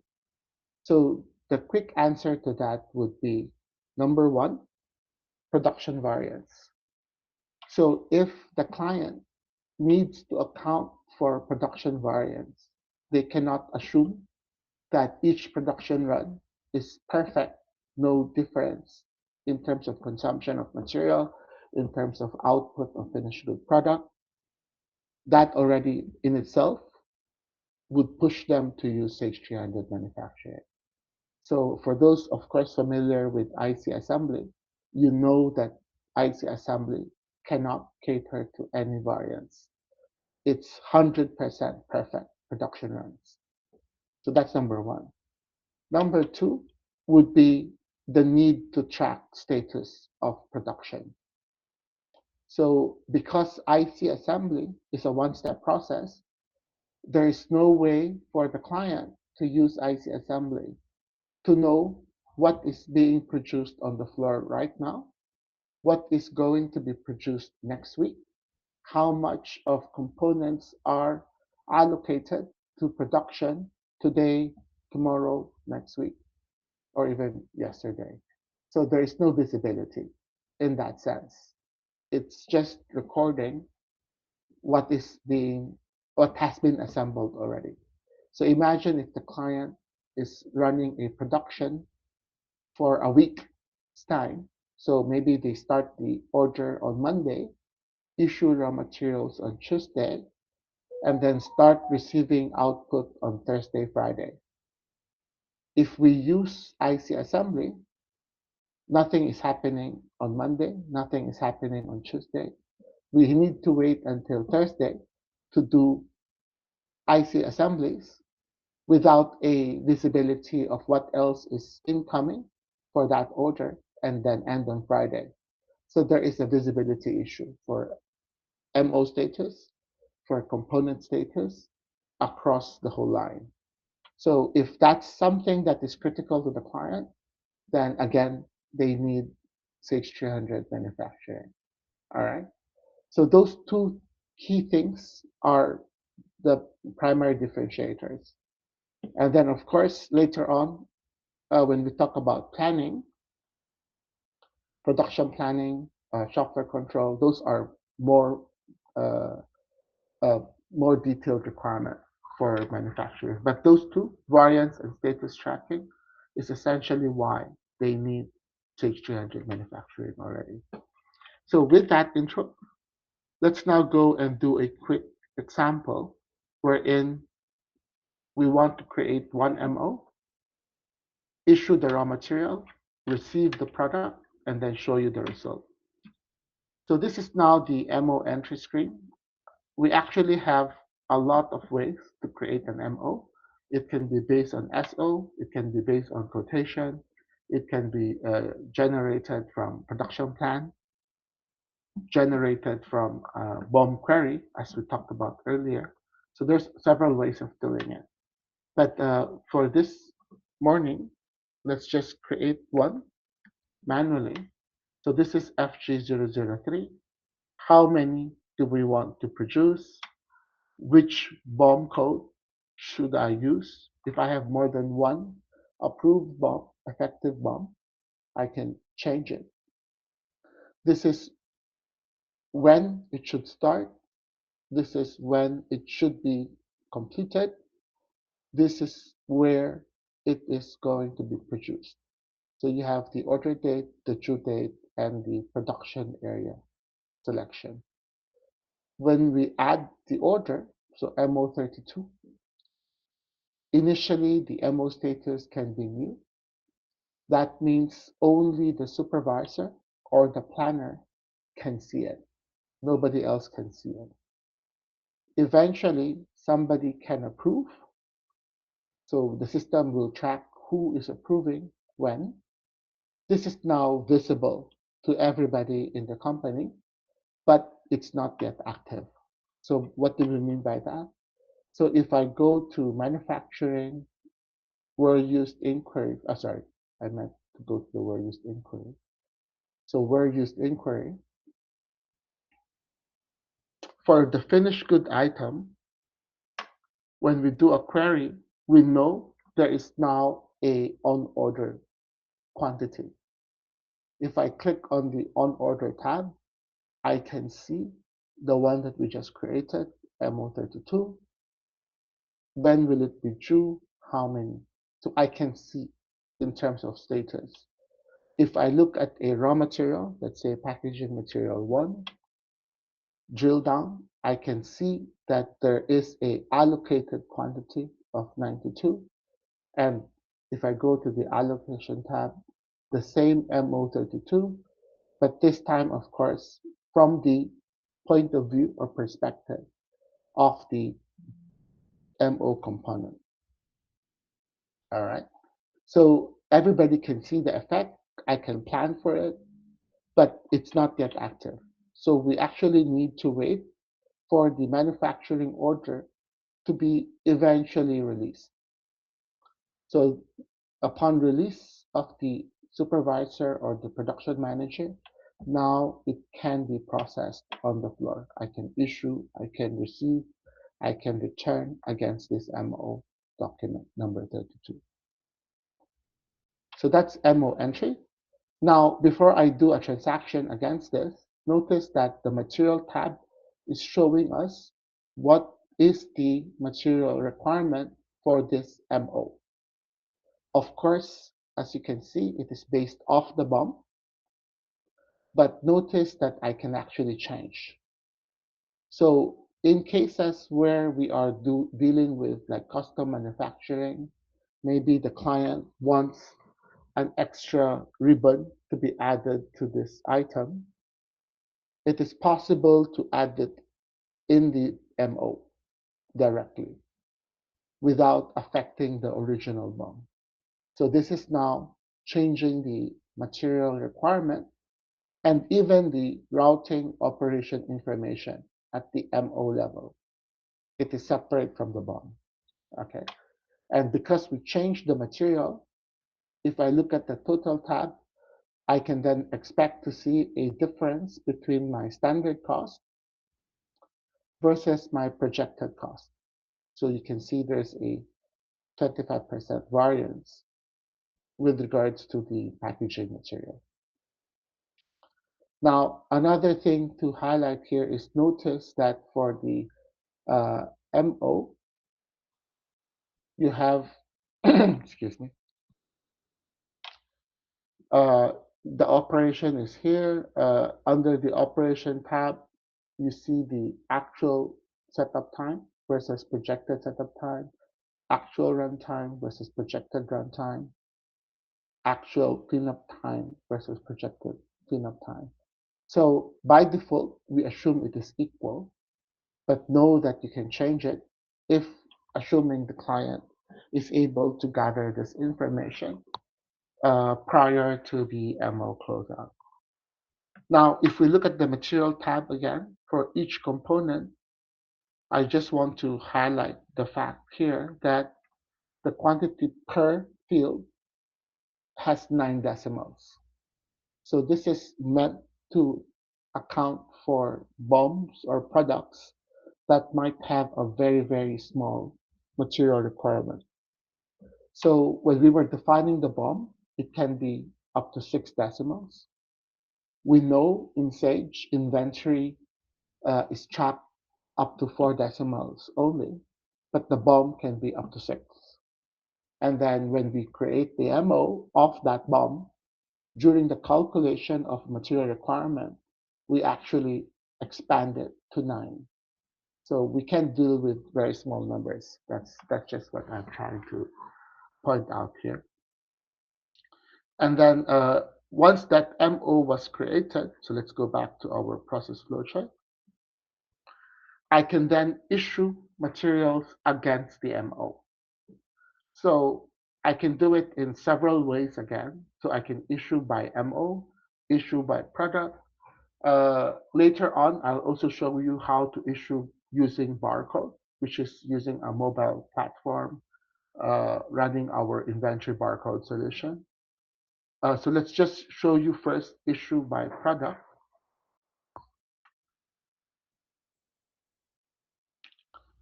So the quick answer to that would be number 1, production variance. So if the client needs to account for production variance, they cannot assume that each production run is perfect, no difference in terms of consumption of material, in terms of output of finished good product. That already in itself would push them to use Sage 300 manufacturing. So for those, of course, familiar with IC assembly, you know that IC assembly cannot cater to any variance. It's 100% perfect production runs. So that's number 1. Number 2 would be the need to track status of production. So because IC assembly is a one-step process, there is no way for the client to use IC assembly to know what is being produced on the floor right now, what is going to be produced next week, how much of components are allocated to production today, tomorrow, next week, or even yesterday. So there is no visibility in that sense. It's just recording what is being what has been assembled already. So imagine if the client is running a production for a week's time. So maybe they start the order on Monday, issue raw materials on Tuesday, and then start receiving output on Thursday, Friday. If we use IC assembly, nothing is happening on Monday, nothing is happening on Tuesday. We need to wait until Thursday to do IC assemblies without a visibility of what else is incoming for that order and then end on Friday. So there is a visibility issue for MO status, for component status across the whole line. So if that's something that is critical to the client, then again, they need Sage 300 manufacturing. All right. So those two key things are the primary differentiators. And then, of course, later on, when we talk about planning, production planning, shop floor control, those are more uh, uh, more detailed requirement for manufacturers. But those two, variance and status tracking, is essentially why they need Sage 300 manufacturing already. So with that intro, let's now go and do a quick example wherein we want to create one MO, issue the raw material, receive the product, and then show you the result. So this is now the MO entry screen. We actually have a lot of ways to create an MO. It can be based on SO, it can be based on quotation, it can be generated from production plan, generated from BOM query, as we talked about earlier. So there's several ways of doing it. But for this morning, let's just create one manually. So this is FG003. How many do we want to produce? Which BOM code should I use? If I have more than one approved BOM, effective BOM, I can change it. This is when it should start. This is when it should be completed. This is where it is going to be produced. So you have the order date, the due date, and the production area selection. When we add the order, so MO32, initially the MO status can be new. That means only the supervisor or the planner can see it. Nobody else can see it. Eventually, somebody can approve. So the system will track who is approving when. This is now visible to everybody in the company, but it's not yet active. So what do we mean by that? So if I go to manufacturing, where used inquiry, sorry, I meant to go to the where used inquiry. So where used inquiry, for the finished good item, when we do a query, we know there is now a on order quantity. If I click on the on order tab, I can see the one that we just created, MO32. When will it be due? How many? So I can see in terms of status. If I look at a raw material, let's say packaging material 1, drill down, I can see that there is a allocated quantity of 92. And if I go to the allocation tab, the same MO32, but this time, of course, from the point of view or perspective of the MO component. All right. So everybody can see the effect. I can plan for it, but it's not yet active. So we actually need to wait for the manufacturing order to be eventually released. So upon release of the supervisor or the production manager, now it can be processed on the floor. I can issue, I can receive, I can return against this MO document number 32. So that's MO entry. Now, before I do a transaction against this, notice that the material tab is showing us what is the material requirement for this MO. Of course, as you can see, it is based off the BOM, but notice that I can actually change. So in cases where we are dealing with like custom manufacturing, maybe the client wants an extra ribbon to be added to this item, it is possible to add it in the MO directly. without affecting the original BOM. So this is now changing the material requirement and even the routing operation information at the MO level. It is separate from the BOM. Okay. And because we changed the material, if I look at the total tab, I can then expect to see a difference between my standard cost versus my projected cost. So you can see there's a 25% variance with regards to the packaging material. Now, another thing to highlight here is notice that for the MO, you have, excuse me, the operation is here. Under the operation tab, you see the actual setup time versus projected setup time, actual runtime versus projected runtime, actual cleanup time versus projected cleanup time. So by default, we assume it is equal, but know that you can change it if assuming the client is able to gather this information prior to the MO closeout. Now, if we look at the material tab again, for each component, I just want to highlight the fact here that the quantity per field has 9 decimals. So this is meant to account for BOMs or products that might have a very, very small material requirement. So when we were defining the BOM, it can be up to 6 decimals. We know in Sage, inventory is tracked up to 4 decimals only, but the BOM can be up to 6. And then when we create the MO of that BOM, during the calculation of material requirement, we actually expand it to 9. So we can deal with very small numbers. That's just what I'm trying to point out here. And then once that MO was created, so let's go back to our process flowchart, I can then issue materials against the MO. So I can do it in several ways again. So I can issue by MO, issue by product. Later on, I'll also show you how to issue using barcode, which is using a mobile platform running our inventory barcode solution. So let's just show you first issue by product.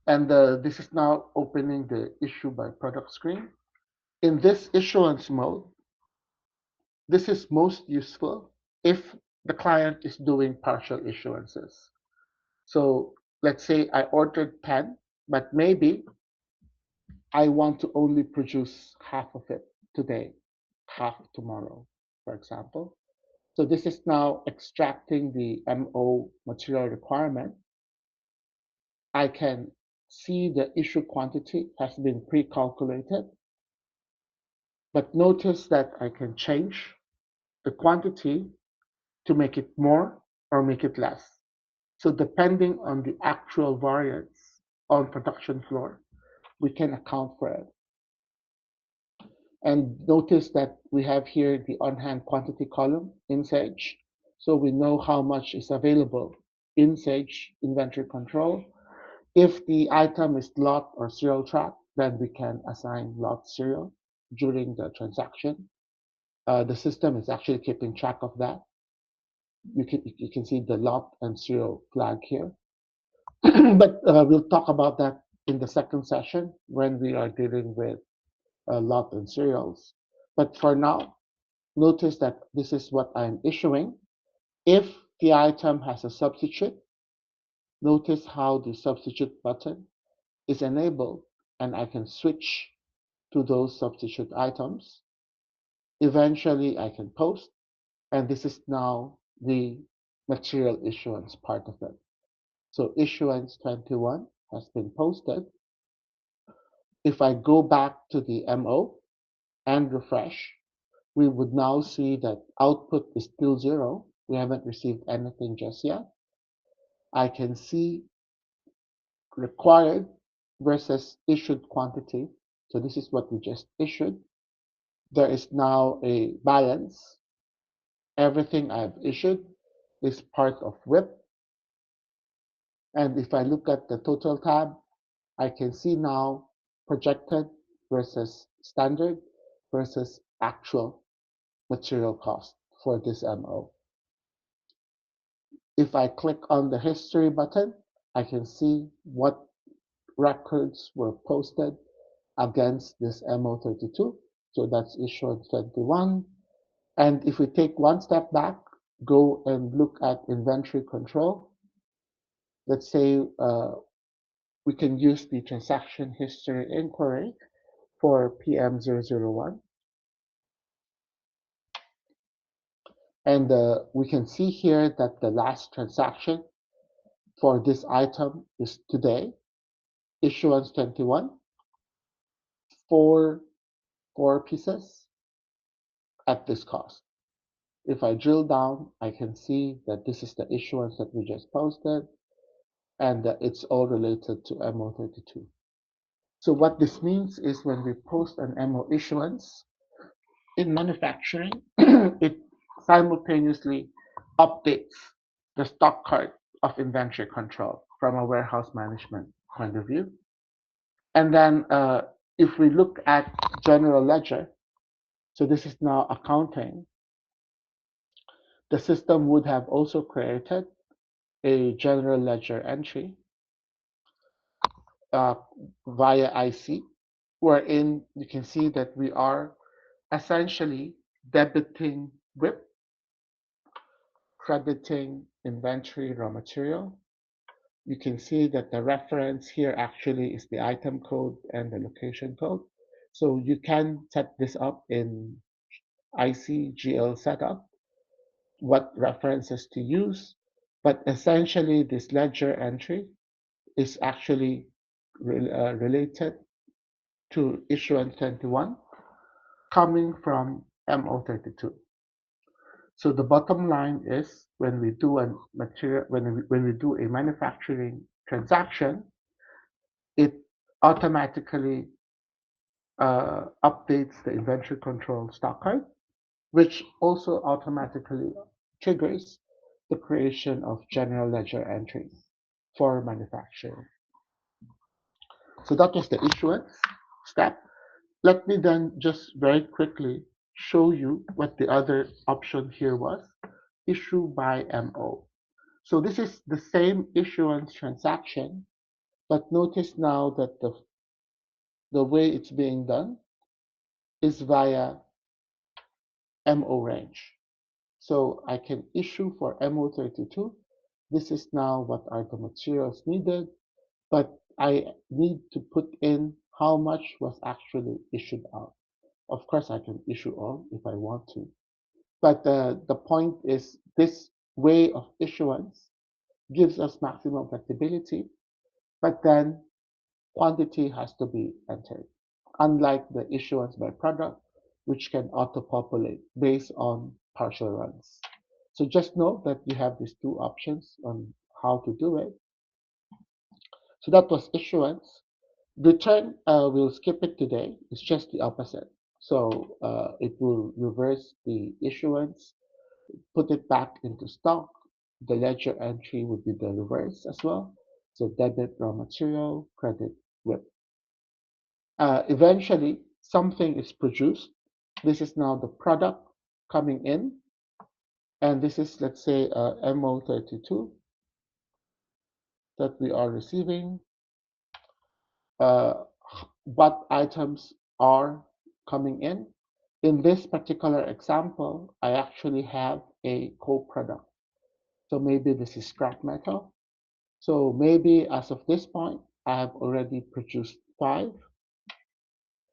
And this is now opening the issue by product screen. In this issuance mode, this is most useful if the client is doing partial issuances. So let's say I ordered pen, but maybe I want to only produce half of it today, half tomorrow, for example. So this is now extracting the MO material requirement. I can see the issue quantity has been pre-calculated, but notice that I can change the quantity to make it more or make it less. So depending on the actual variance on production floor, we can account for it. And notice that we have here the on-hand quantity column in Sage. So we know how much is available in Sage inventory control. If the item is lot or serial track, then we can assign lot serial during the transaction. The system is actually keeping track of that. You can see the lot and serial flag here. But we'll talk about that in the second session when we are dealing with lot and serials. But for now, notice that this is what I'm issuing. If the item has a substitute, notice how the substitute button is enabled and I can switch to those substitute items. Eventually, I can post, and this is now the material issuance part of it. So issuance 21 has been posted. If I go back to the MO and refresh, we would now see that output is still 0. We haven't received anything just yet. I can see required versus issued quantity. So this is what we just issued. There is now a balance. Everything I've issued is part of WIP. And if I look at the total tab, I can see now projected versus standard versus actual material cost for this MO. If I click on the history button, I can see what records were posted against this MO32. So that's issuance 21. And if we take one step back, go and look at inventory control, let's say we can use the transaction history inquiry for PM001. And we can see here that the last transaction for this item is today, issuance 21, four pieces at this cost. If I drill down, I can see that this is the issuance that we just posted, and it's all related to MO32. So what this means is when we post an MO issuance in manufacturing, it simultaneously updates the stock card of inventory control from a warehouse management point of view. And then if we look at general ledger, so this is now accounting, the system would have also created a general ledger entry via IC, wherein you can see that we are essentially debiting WIP, crediting inventory raw material. You can see that the reference here actually is the item code and the location code. So you can set this up in ICGL setup, what references to use, but essentially this ledger entry is actually related to issuance 21 coming from MO32. So the bottom line is when we do a material, when we do a manufacturing transaction, it automatically updates the inventory control stock card, which also automatically triggers the creation of general ledger entries for manufacturing. So that was the issuance step. Let me then just very quickly show you what the other option here was, issue by MO. So this is the same issuance transaction, but notice now that the way it's being done is via MO range. So I can issue for MO32. This is now what are the materials needed, but I need to put in how much was actually issued out. Of course, I can issue all if I want to. But the point is this way of issuance gives us maximum flexibility, but then quantity has to be entered, unlike the issuance by product, which can auto-populate based on partial runs. So just know that you have these two options on how to do it. So that was issuance. Return, we'll skip it today. It's just the opposite. So it will reverse the issuance, put it back into stock. The ledger entry would be the reverse as well. So debit raw material, credit WIP. Eventually, something is produced. This is now the product coming in. And this is, let's say, MO32 that we are receiving. What items are coming in. In this particular example, I actually have a co-product. So maybe this is scrap metal. So maybe as of this point, I have already produced 5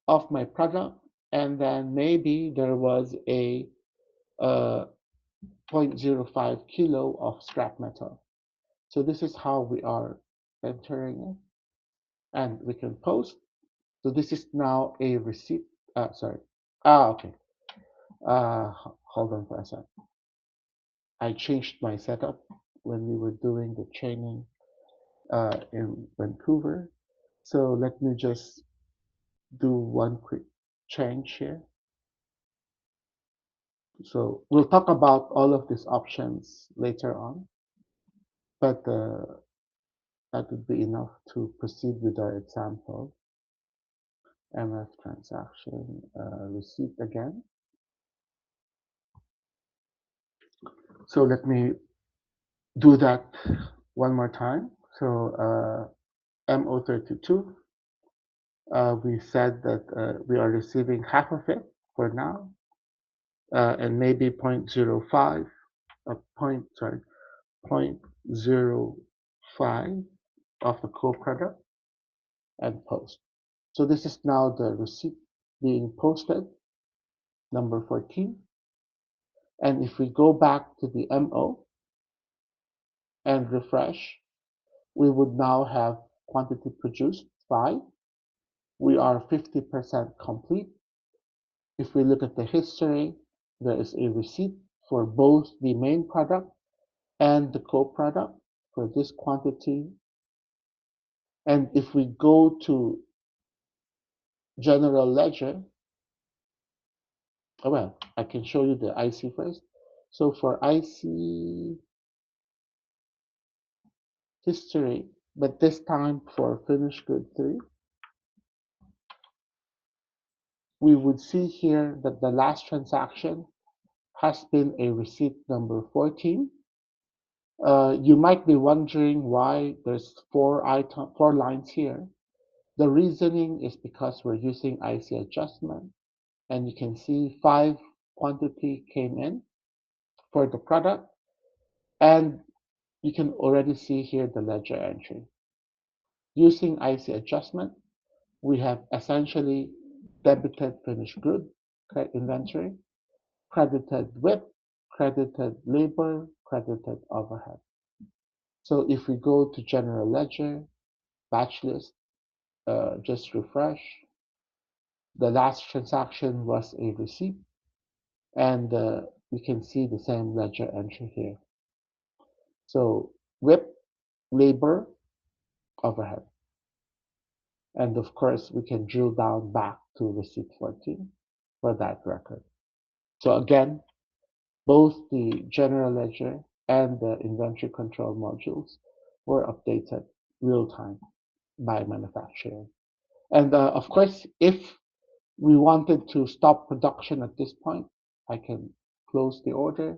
of my product, and then maybe there was a 0.05 kilo of scrap metal. So this is how we are entering it, and we can post. So this is now a receipt. Sorry. Okay. Hold on for a sec. I changed my setup when we were doing the training in Vancouver. So let me just do one quick change here. So we'll talk about all of these options later on, but that would be enough to proceed with our example. MF transaction receipt again. So let me do that one more time. So MO32, we said that we are receiving half of it for now, and maybe 0.05, point, sorry, 0.05 of the co-product and post. So this is now the receipt being posted, number 14. And if we go back to the MO and refresh, we would now have quantity produced 5. We are 50% complete. If we look at the history, there is a receipt for both the main product and the co-product for this quantity. And if we go to general ledger, well, I can show you the IC first. So for IC history, but this time for finished good 3, we would see here that the last transaction has been a receipt number 14. You might be wondering why there's 4 lines here. The reasoning is because we're using IC adjustment, and you can see 5 quantity came in for the product, and you can already see here the ledger entry. Using IC adjustment, we have essentially debited finished good inventory, credited WIP, credited labor, credited overhead. So if we go to general ledger, batch list, just refresh. The last transaction was a receipt, and we can see the same ledger entry here. So WIP, labor, overhead. And of course, we can drill down back to receipt 14 for that record. So again, both the general ledger and the inventory control modules were updated real time by manufacturer. And of course, if we wanted to stop production at this point, I can close the order.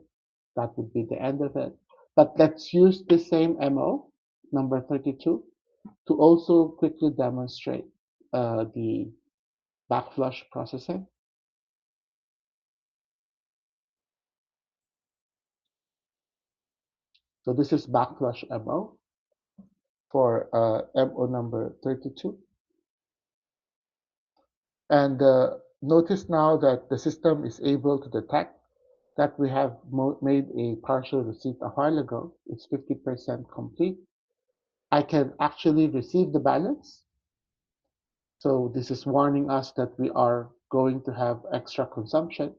That would be the end of it. But let's use the same MO, number 32, to also quickly demonstrate the backflush processing. So this is backflush MO for MO number 32. And notice now that the system is able to detect that we have made a partial receipt a while ago. It's 50% complete. I can actually receive the balance. So this is warning us that we are going to have extra consumption,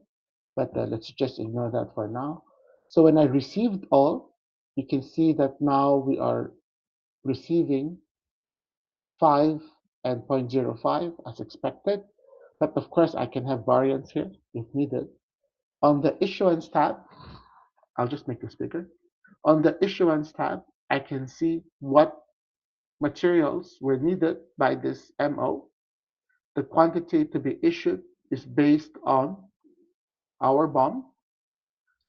but let's just ignore that for now. So when I received all, you can see that now we are receiving 5 and 0.05 as expected. But of course, I can have variance here if needed. On the issuance tab, I'll just make this bigger. On the issuance tab, I can see what materials were needed by this MO. The quantity to be issued is based on our BOM,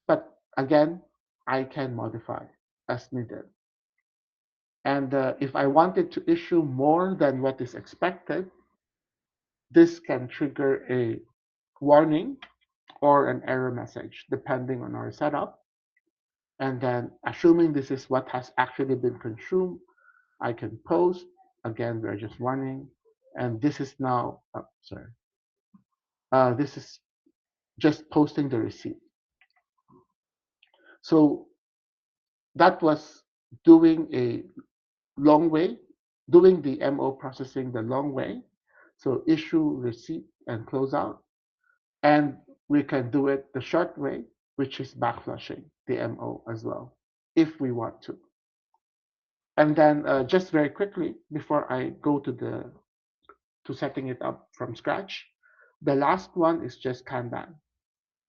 but again, I can modify as needed. And if I wanted to issue more than what is expected, this can trigger a warning or an error message, depending on our setup. And then, assuming this is what has actually been consumed, I can post. Again, we're just running. And this is now, this is just posting the receipt. So that was doing a long way, doing the MO processing the long way. So issue, receipt, and closeout. And we can do it the short way, which is backflushing the MO as well, if we want to. And then just very quickly, before I go to setting it up from scratch, the last one is just Kanban.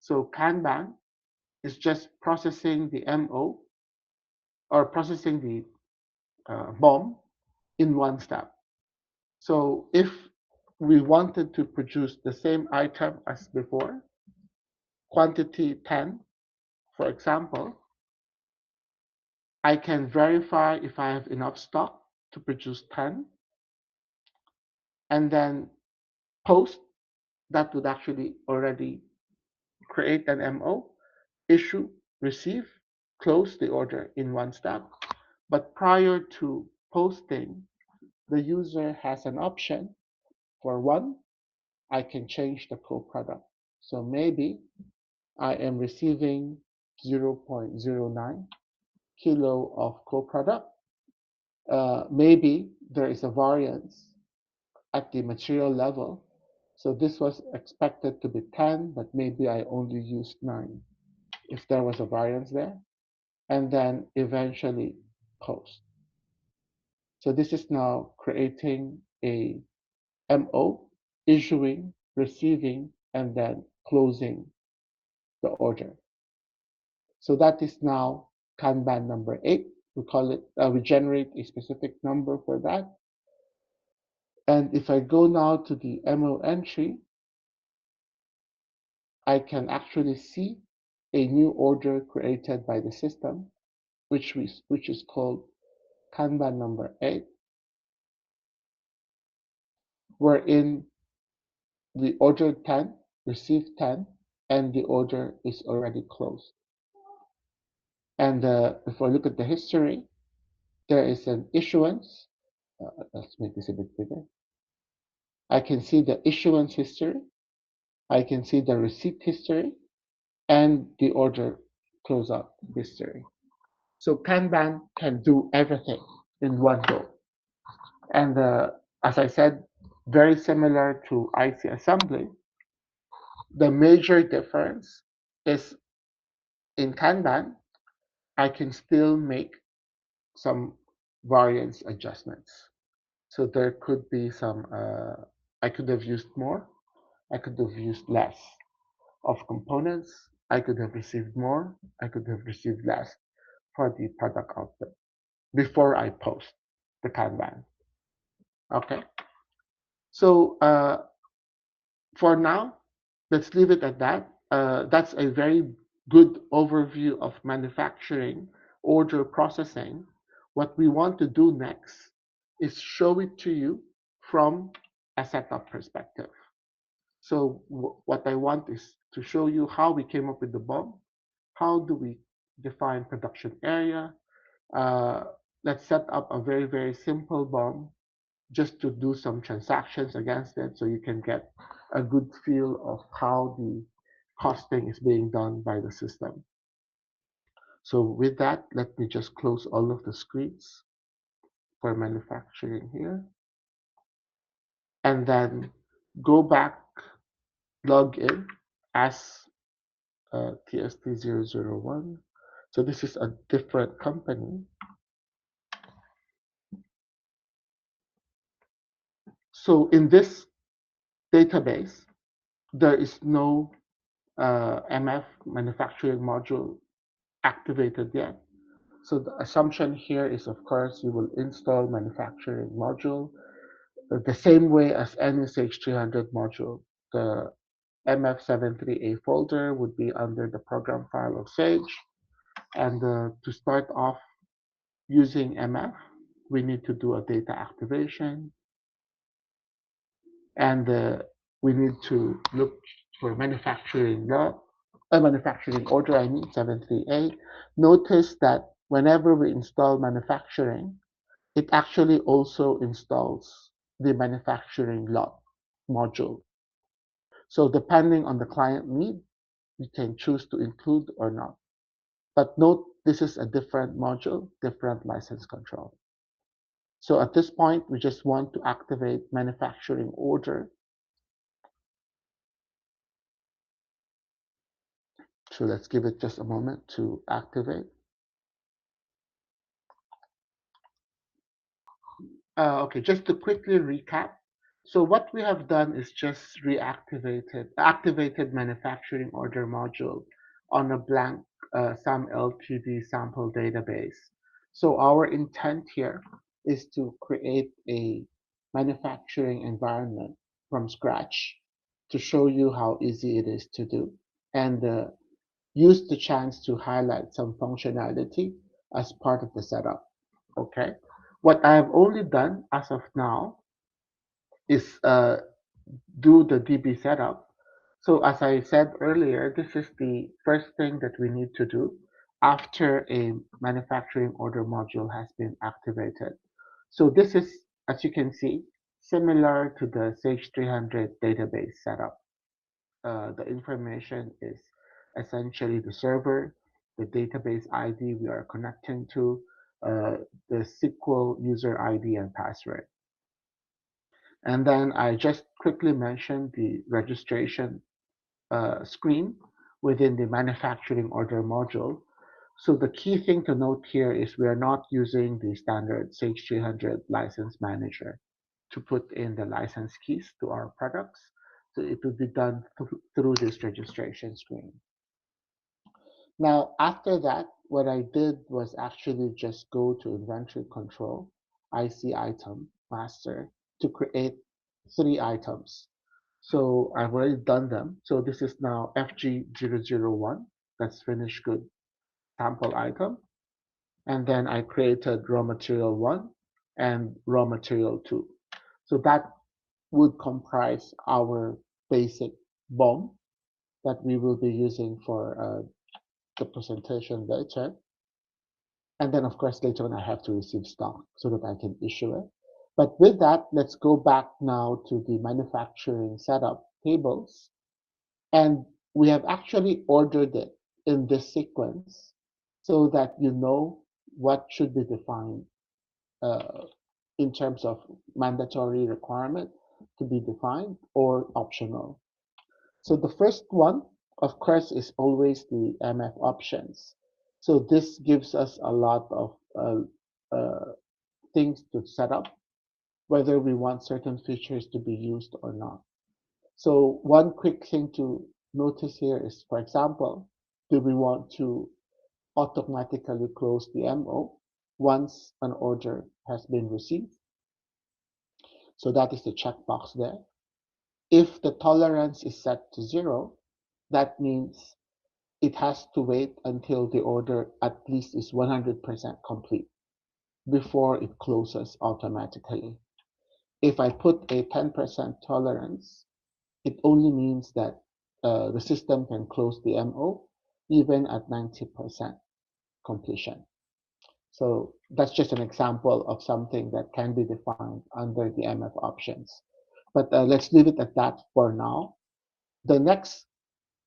So Kanban is just processing the MO or processing the BOM in one step. So if we wanted to produce the same item as before, quantity 10, for example, I can verify if I have enough stock to produce 10, and then post, that would actually already create an MO, issue, receive, close the order in one step. But prior to posting, the user has an option. For one, I can change the co-product. So maybe I am receiving 0.09 kilo of co-product. Maybe there is a variance at the material level. So this was expected to be 10, but maybe I only used 9, if there was a variance there, and then eventually post. So this is now creating a MO, issuing, receiving, and then closing the order. So that is now Kanban number 8. We call it, we generate a specific number for that. And if I go now to the MO entry, I can actually see a new order created by the system, which is called Kanban number 8, wherein the order 10 received 10 and the order is already closed. And if I look at the history, there is an issuance. Let's make this a bit bigger. I can see the issuance history. I can see the receipt history and the order closeout history. So Kanban can do everything in one go. And as I said, very similar to IC assembly, the major difference is in Kanban, I can still make some variance adjustments. So there could be some, I could have used more, I could have used less of components, I could have received more, I could have received less for the product output before I post the Kanban. Okay. So for now, let's leave it at that. That's a very good overview of manufacturing order processing. What we want to do next is show it to you from a setup perspective. So what I want is to show you how we came up with the BOM, how do we define production area. Uh, let's set up a very, very simple BOM just to do some transactions against it so you can get a good feel of how the costing is being done by the system. So with that, let me just close all of the screens for manufacturing here, and then go back, log in as TST001. So this is a different company. So in this database, there is no MF manufacturing module activated yet. So the assumption here is, of course, you will install manufacturing module the same way as any Sage 300 module. The MF73A folder would be under the program file of Sage. And to start off using MF, we need to do a data activation. And we need to look for manufacturing order, 73A. Notice that whenever we install manufacturing, it actually also installs the manufacturing lot module. So depending on the client need, you can choose to include or not. But note, this is a different module, different license control. So at this point, we just want to activate manufacturing order. So let's give it just a moment to activate. Okay, just to quickly recap. So what we have done is just activated manufacturing order module on a blank SAM LTD sample database. So our intent here is to create a manufacturing environment from scratch to show you how easy it is to do and use the chance to highlight some functionality as part of the setup. Okay. What I have only done as of now is do the DB setup. So as I said earlier, this is the first thing that we need to do after a manufacturing order module has been activated. So this is, as you can see, similar to the Sage 300 database setup. The information is essentially the server, the database ID we are connecting to, the SQL user ID and password. And then I just quickly mentioned the registration screen within the manufacturing order module. So the key thing to note here is we are not using the standard Sage 300 license manager to put in the license keys to our products. So it will be done through this registration screen. Now, after that, what I did was actually just go to inventory control, IC item master to create 3 items. So I've already done them. So this is now FG001, that's finished good sample item. And then I created raw material 1 and raw material 2. So that would comprise our basic BOM that we will be using for the presentation later. And then, of course, later on, I have to receive stock so that I can issue it. But with that, let's go back now to the manufacturing setup tables. And we have actually ordered it in this sequence so that you know what should be defined uh, in terms of mandatory requirement to be defined or optional. So the first one, of course, is always the MF options. So this gives us a lot of things to set up, whether we want certain features to be used or not. So one quick thing to notice here is, for example, do we want to automatically close the MO once an order has been received? So that is the checkbox there. If the tolerance is set to 0, that means it has to wait until the order at least is 100% complete before it closes automatically. If I put a 10% tolerance, it only means that the system can close the MO even at 90% completion. So that's just an example of something that can be defined under the MF options. But let's leave it at that for now. The next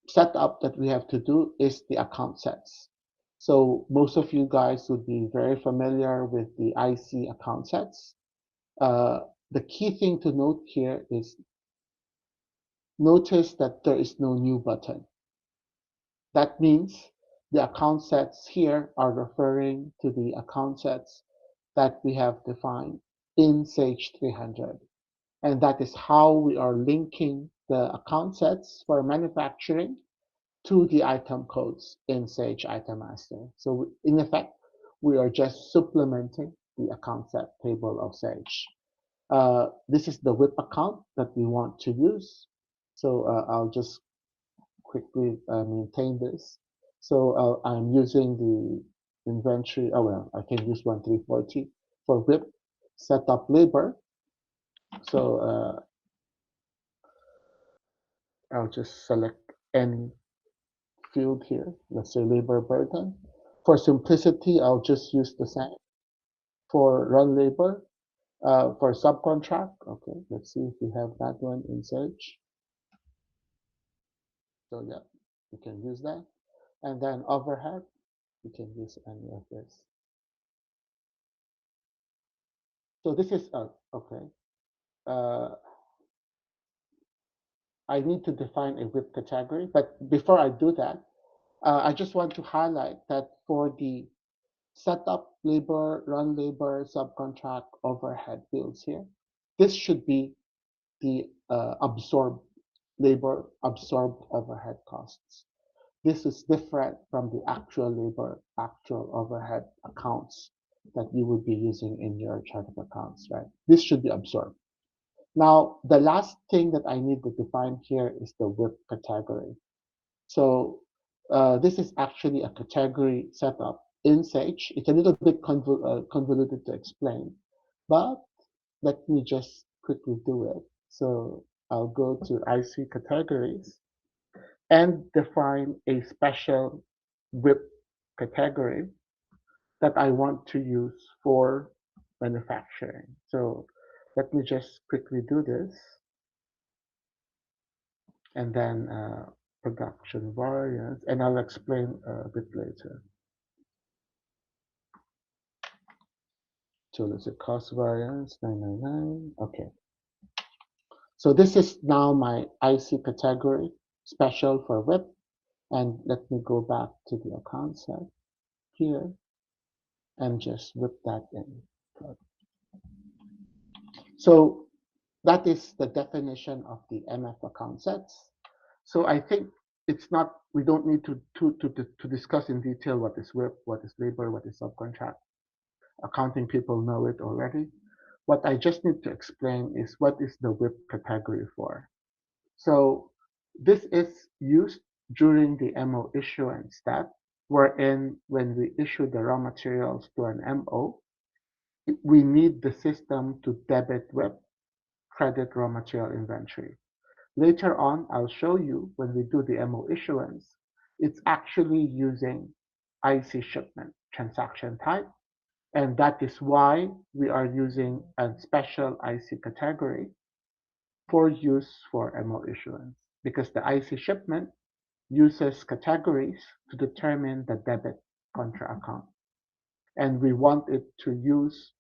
setup that we have to do is the account sets. So most of you guys would be very familiar with the IC account sets. The key thing to note here is notice that there is no new button. That means the account sets here are referring to the account sets that we have defined in Sage 300. And that is how we are linking the account sets for manufacturing to the item codes in Sage Item Master. So in effect, we are just supplementing the account set table of Sage. This is the WIP account that we want to use. So I'll just quickly maintain this. So I'm using the inventory. Oh well, I can use 1340 for WIP setup labor. So I'll just select any field here. Let's say labor burden. For simplicity, I'll just use the same. For run labor, for subcontract, okay, let's see if we have that one in Sage. So yeah, you can use that. And then overhead, you can use any of this. So this is, okay. Uh, I need to define a WIP category, but before I do that, I just want to highlight that for the setup labor, run labor, subcontract, overhead bills here. This should be the absorbed labor, absorbed overhead costs. This is different from the actual labor, actual overhead accounts that you would be using in your chart of accounts, right? This should be absorbed. Now, the last thing that I need to define here is the WIP category. So this is actually a category setup in Sage. It's a little bit convoluted to explain, but let me just quickly do it. So I'll go to IC categories and define a special WIP category that I want to use for manufacturing. So let me just quickly do this, and then production variance, and I'll explain a bit later. So let's say cost variance 999. Okay. So this is now my IC category special for WIP. And let me go back to the account set here and just whip that in. So that is the definition of the MF account sets. So I think it's not, we don't need to discuss in detail what is WIP, what is labor, what is subcontract. Accounting people know it already. What I just need to explain is what is the WIP category for. So this is used during the MO issuance step, wherein when we issue the raw materials to an MO, we need the system to debit WIP, credit raw material inventory. Later on, I'll show you when we do the MO issuance, it's actually using IC shipment transaction type. And that is why we are using a special IC category for use for MO issuance, because the IC shipment uses categories to determine the debit contra account. And we want it to use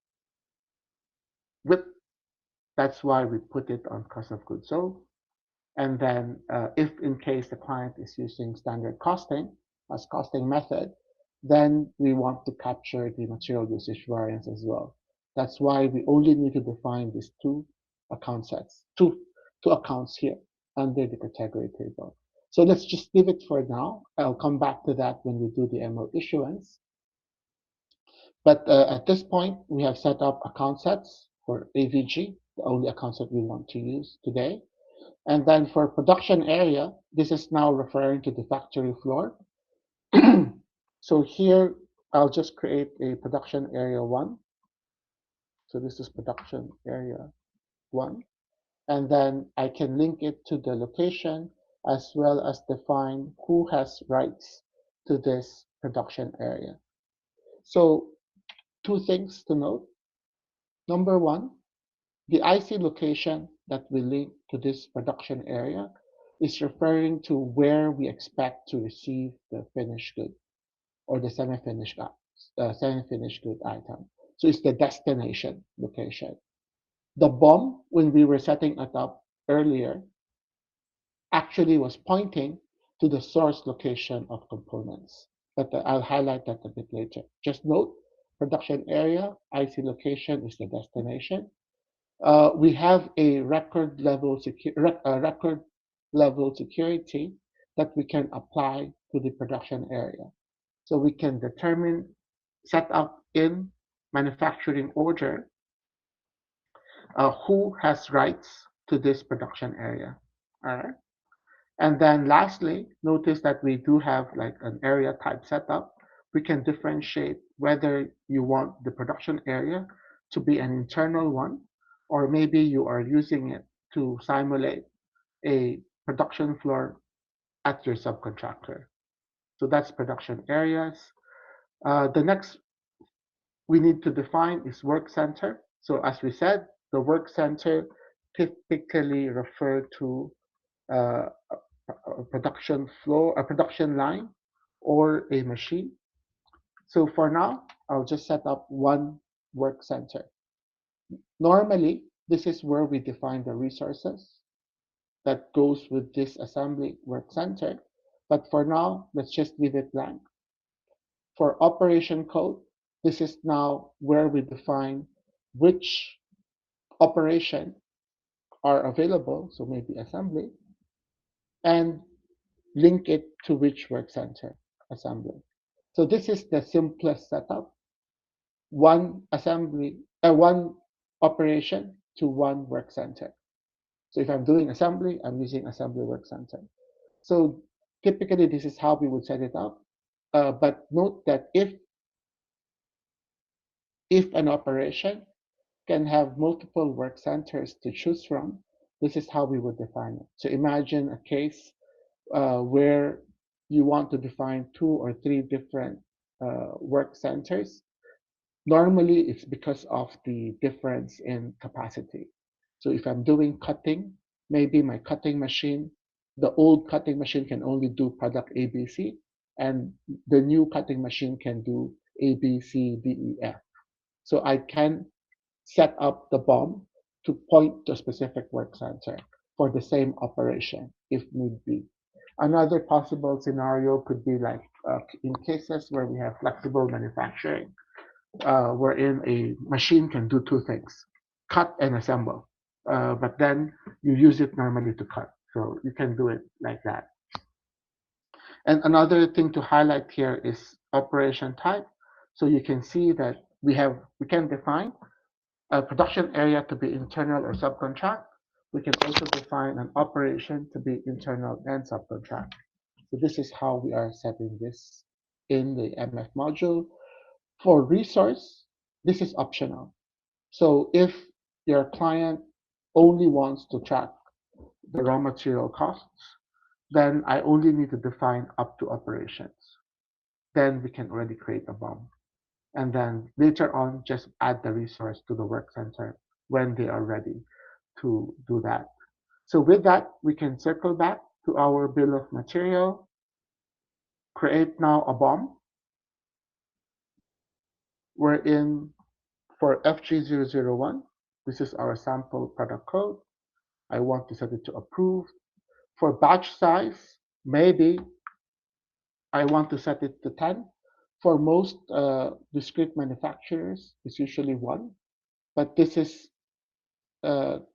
WIP. That's why we put it on cost of goods sold. And then if in case the client is using standard costing as costing method, then we want to capture the material usage variance as well. That's why we only need to define these two account sets, two accounts here under the category table. So let's just leave it for now. I'll come back to that when we do the MO issuance. But at this point, we have set up account sets for AVG, the only account set we want to use today. And then for production area, this is now referring to the factory floor. So here, I'll just create a production area 1. So this is production area 1. And then I can link it to the location as well as define who has rights to this production area. So 2 things to note. Number 1, the IC location that we link to this production area is referring to where we expect to receive the finished good or the semi-finished good item. So it's the destination location. The BOM, when we were setting it up earlier, actually was pointing to the source location of components. But I'll highlight that a bit later. Just note, production area, IC location is the destination. We have a record level security that we can apply to the production area. So we can determine, set up in manufacturing order, who has rights to this production area. All right. And then lastly, notice that we do have like an area type setup. We can differentiate whether you want the production area to be an internal one, or maybe you are using it to simulate a production floor at your subcontractor. So that's production areas. The next we need to define is work center. So as we said, the work center typically refer to a production floor, a production line, or a machine. So for now, I'll just set up one work center. Normally, this is where we define the resources that goes with this assembly work center. But for now, let's just leave it blank. For operation code, This is now where we define which operation are available, so maybe assembly, and link it to which work center, assembly. So this is the simplest setup. One operation to one work center. So if I'm doing assembly, I'm using assembly work center. So typically this is how we would set it up. But note that if an operation can have multiple work centers to choose from, this is how we would define it. So imagine a case where you want to define 2 or 3 different work centers. Normally, it's because of the difference in capacity. So if I'm doing cutting, maybe my cutting machine, the old cutting machine can only do product ABC, and the new cutting machine can do A, B, C, D, E, F. So I can set up the BOM to point to a specific work center for the same operation if need be. Another possible scenario could be like in cases where we have flexible manufacturing, wherein a machine can do 2 things, cut and assemble. But then you use it normally to cut. So you can do it like that. And another thing to highlight here is operation type. So you can see that we can define a production area to be internal or subcontract. We can also define an operation to be internal and subcontract. So this is how we are setting this in the MF module. For resource, this is optional. So if your client only wants to track the raw material costs, then I only need to define up to operations. Then we can already create a BOM. And then later on, just add the resource to the work center when they are ready to do that. So with that, we can circle back to our bill of material, create now a BOM. We're in for FG001. This is our sample product code. I want to set it to approved. For batch size, maybe I want to set it to 10. For most discrete manufacturers, it's usually 1, but this is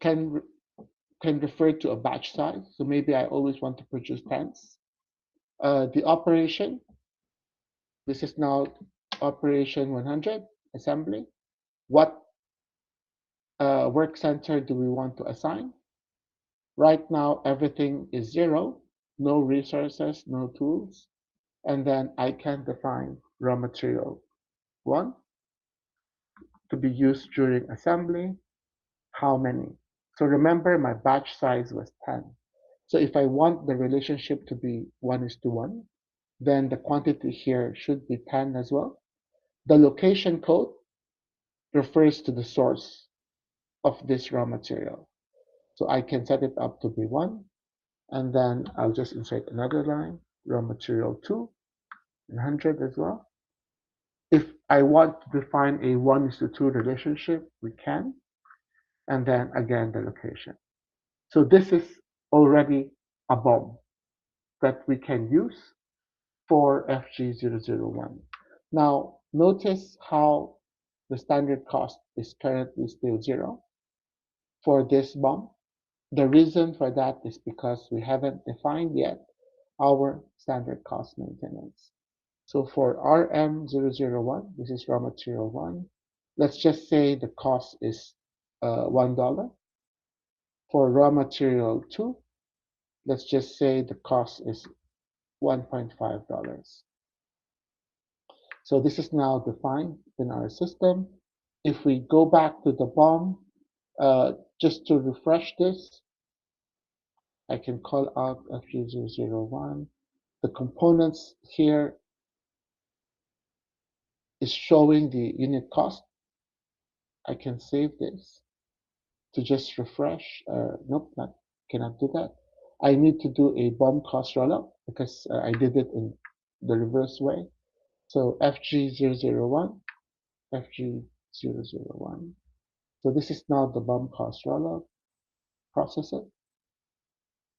can refer to a batch size. So maybe I always want to produce tens. The operation, this is now operation 100, assembly. What work center do we want to assign? Right now, everything is 0, no resources, no tools. And then I can define raw material 1 to be used during assembly. How many? So remember my batch size was 10. So if I want the relationship to be 1:1, then the quantity here should be 10 as well. The location code refers to the source of this raw material. So I can set it up to be 1, and then I'll just insert another line, raw material 2, 100 as well. If I want to define a 1:2 relationship, we can, and then again the location. So this is already a BOM that we can use for FG001. Now, notice how the standard cost is currently still 0 for this BOM. The reason for that is because we haven't defined yet our standard cost maintenance. So for RM001, this is raw material 1, let's just say the cost is $1. For raw material 2, let's just say the cost is $1.5. So this is now defined in our system. If we go back to the BOM, just to refresh this, I can call out FG001. The components here is showing the unit cost. I can save this to just refresh. Nope, cannot do that. I need to do a BOM cost rollup because I did it in the reverse way. So FG001, FG001. So this is now the BOM cost rollup. Process it.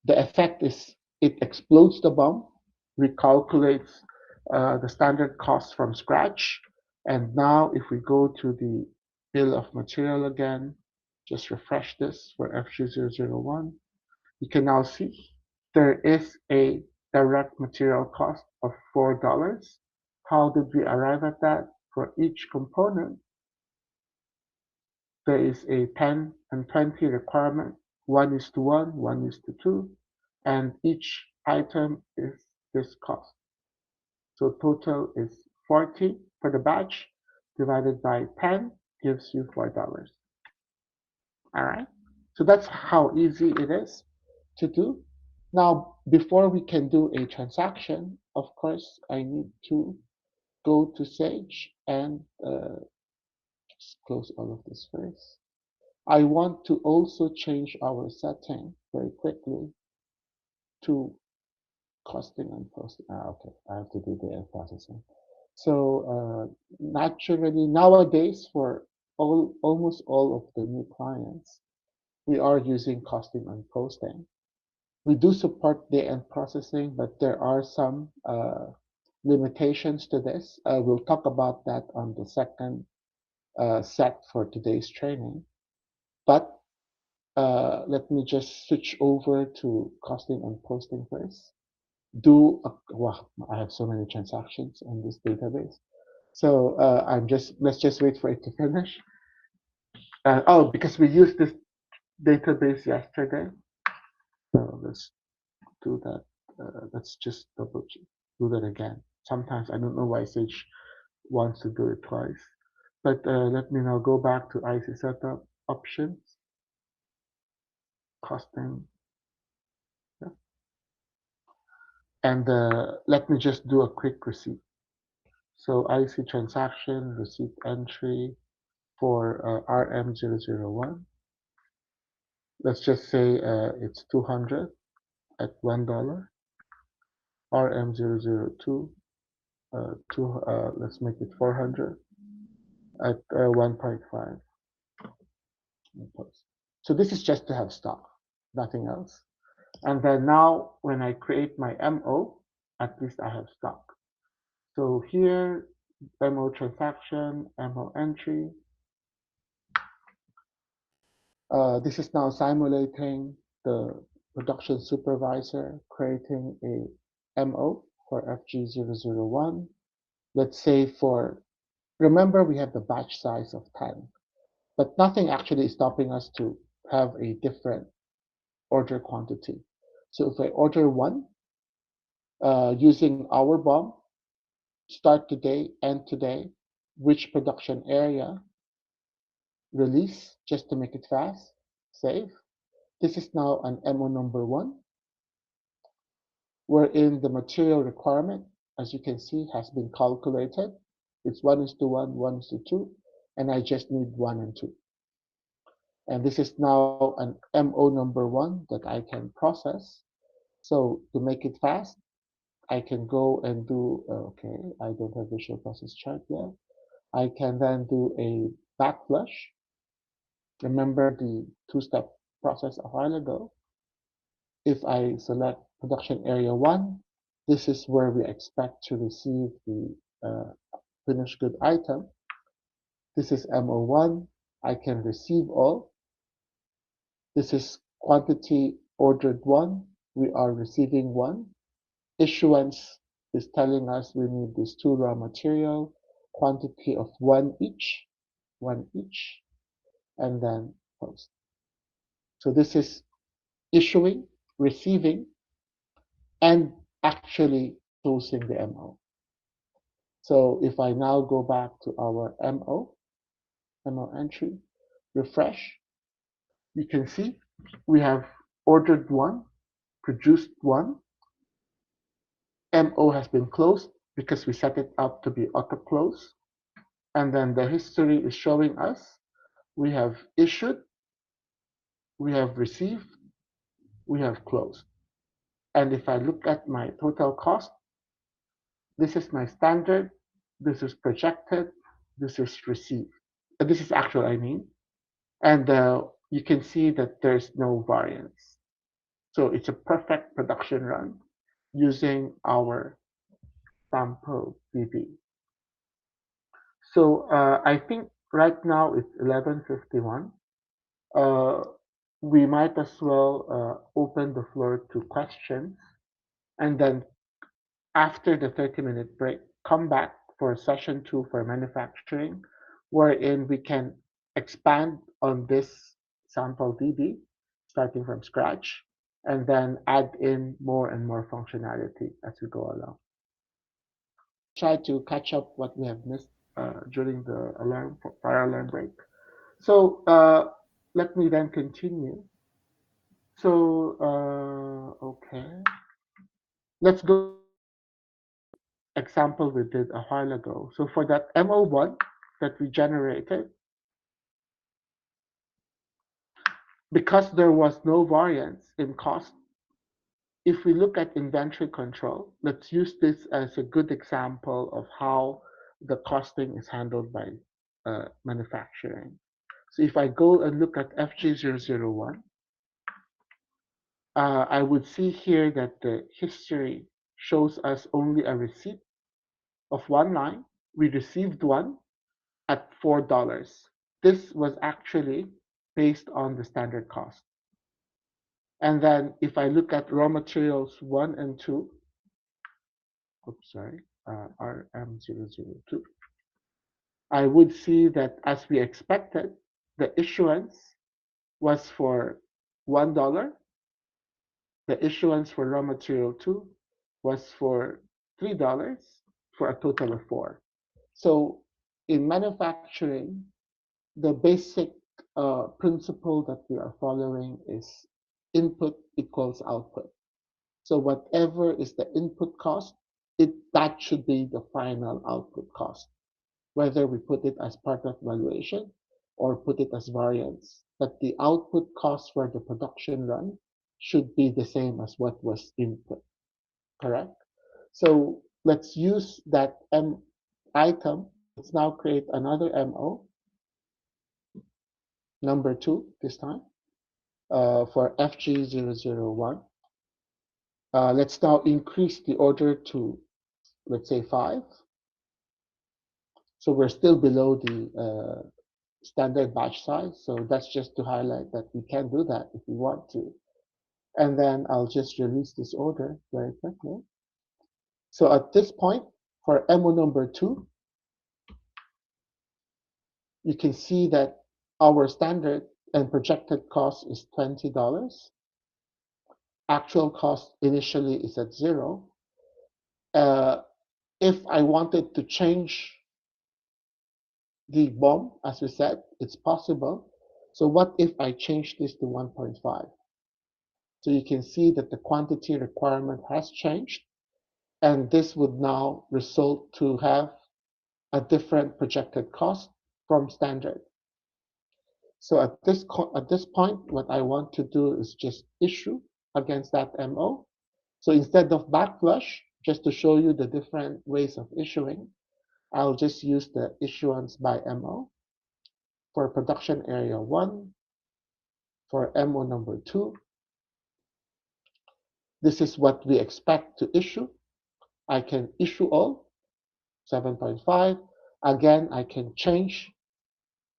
The effect is it explodes the BOM, recalculates the standard cost from scratch, And now if we go to the bill of material again, just refresh this for FG001, you can now see there is a direct material cost of $4. How did we arrive at that? For each component, there is a 10 and 20 requirement, 1:1, 1:2, and each item is this cost. So total is 40 for the batch, divided by 10 gives you $4. All right. So that's how easy it is to do. Now, before we can do a transaction, of course, I need to go to Sage and just close all of this first. I want to also change our setting very quickly to costing and posting. Okay, I have to do the air processing. So naturally, nowadays, for almost all of the new clients, we are using costing and posting. We do support the end processing, but there are some limitations to this. We'll talk about that on the second set for today's training. But let me just switch over to costing and posting first. Wow, I have so many transactions on this database. So let's just wait for it to finish. Oh, because we used this database yesterday. So let's do that. Let's just do that again. Sometimes I don't know why Sage wants to do it twice. But let me now go back to IC setup options, costing, yeah. And let me just do a quick receipt. So IC transaction, receipt entry for RM001. Let's just say it's 200 at $1. RM002, let's make it 400 at 1.5. So this is just to have stock, nothing else. And then now when I create my MO, at least I have stock. So here, MO transaction, MO entry. This is now simulating the production supervisor creating a MO for FG001. Let's say remember we have the batch size of 10, but nothing actually is stopping us to have a different order quantity. So if I order one, using our BOM, start today, end today, which production area, release, just to make it fast, save. This is now an MO number 1, wherein the material requirement, as you can see, has been calculated. It's 1:1, 1:2, and I just need 1 and 2. And this is now an MO number 1 that I can process. So to make it fast, I can go and do, okay, I don't have visual process chart yet. I can then do a backflush. Remember the two-step process a while ago. If I select production area 1, this is where we expect to receive the finished good item. This is MO1. I can receive all. This is quantity ordered 1. We are receiving 1. Issuance is telling us we need these 2 raw material, quantity of 1 each, and then post. So this is issuing, receiving, and actually closing the MO. So if I now go back to our MO entry, refresh, you can see we have ordered 1, produced 1, MO has been closed because we set it up to be auto close. And then the history is showing us we have issued, we have received, we have closed. And if I look at my total cost, this is my standard, this is projected, this is received. This is actual, I mean. And you can see that there's no variance. So it's a perfect production run using our sample DB. So I think right now it's 11:51. Uh, we might as well open the floor to questions, and then after the 30-minute break, come back for session 2 for manufacturing, wherein we can expand on this sample DB starting from scratch, and then add in more and more functionality as we go along. Try to catch up what we have missed during the fire alarm break. So let me then continue. So okay, let's go example we did a while ago. So for that MO1 that we generated, because there was no variance in cost, if we look at inventory control, let's use this as a good example of how the costing is handled by manufacturing. So if I go and look at FG001, I would see here that the history shows us only a receipt of one line. We received one at $4. This was actually based on the standard cost. And then if I look at raw materials 1 and 2, oops, sorry, RM002, I would see that as we expected, the issuance was for $1. The issuance for raw material 2 was for $3 for a total of 4. So in manufacturing, the basic principle that we are following is input equals output. So whatever is the input cost, that should be the final output cost, whether we put it as part of valuation or put it as variance. But the output cost for the production run should be the same as what was input, correct? So let's use that M item. Let's now create another MO, number 2 this time, for FG001. Let's now increase the order to, let's say, 5. So we're still below the standard batch size. So that's just to highlight that we can do that if we want to. And then I'll just release this order very quickly. So at this point, for MO number 2, you can see that our standard and projected cost is $20. Actual cost initially is at 0. If I wanted to change the BOM, as we said, it's possible. So what if I change this to 1.5? So you can see that the quantity requirement has changed, and this would now result to have a different projected cost from standard. So at this point, what I want to do is just issue against that MO. So instead of backflush, just to show you the different ways of issuing, I'll just use the issuance by MO for production area 1, for MO number 2. This is what we expect to issue. I can issue all, 7.5. Again, I can change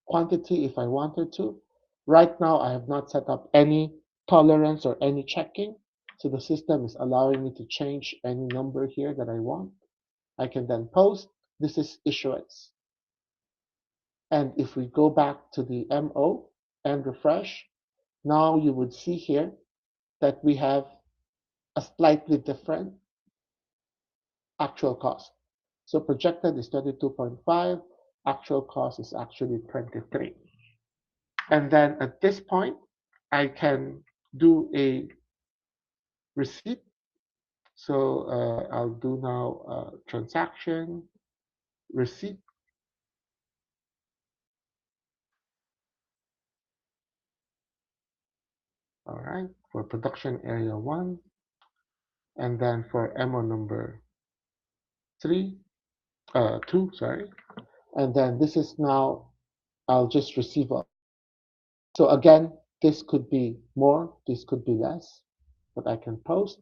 quantity if I wanted to. Right now, I have not set up any tolerance or any checking. So the system is allowing me to change any number here that I want. I can then post. This is issuance. And if we go back to the MO and refresh, now you would see here that we have a slightly different actual cost. So projected is 32.5, actual cost is actually 23. And then at this point, I can do a receipt. So I'll do now transaction, receipt. All right, for production area 1, and then for MO number 2, sorry. And then this is now, I'll just receive a. So again, this could be more, this could be less, but I can post.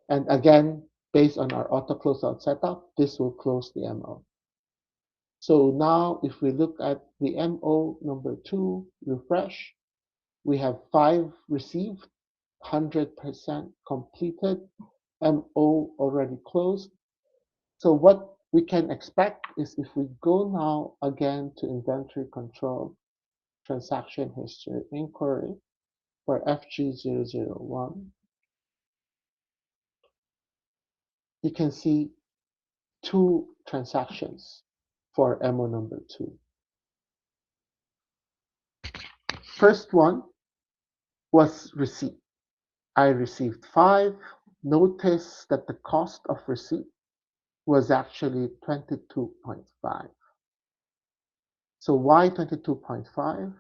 And again, based on our auto closeout setup, this will close the MO. So now if we look at the MO number 2, refresh, we have 5 received, 100% completed, MO already closed. So what we can expect is if we go now again to inventory control transaction history inquiry for FG001, you can see 2 transactions for MO number 2. First one was receipt. I received 5. Notice that the cost of receipt was actually 22.5. So why 22.5?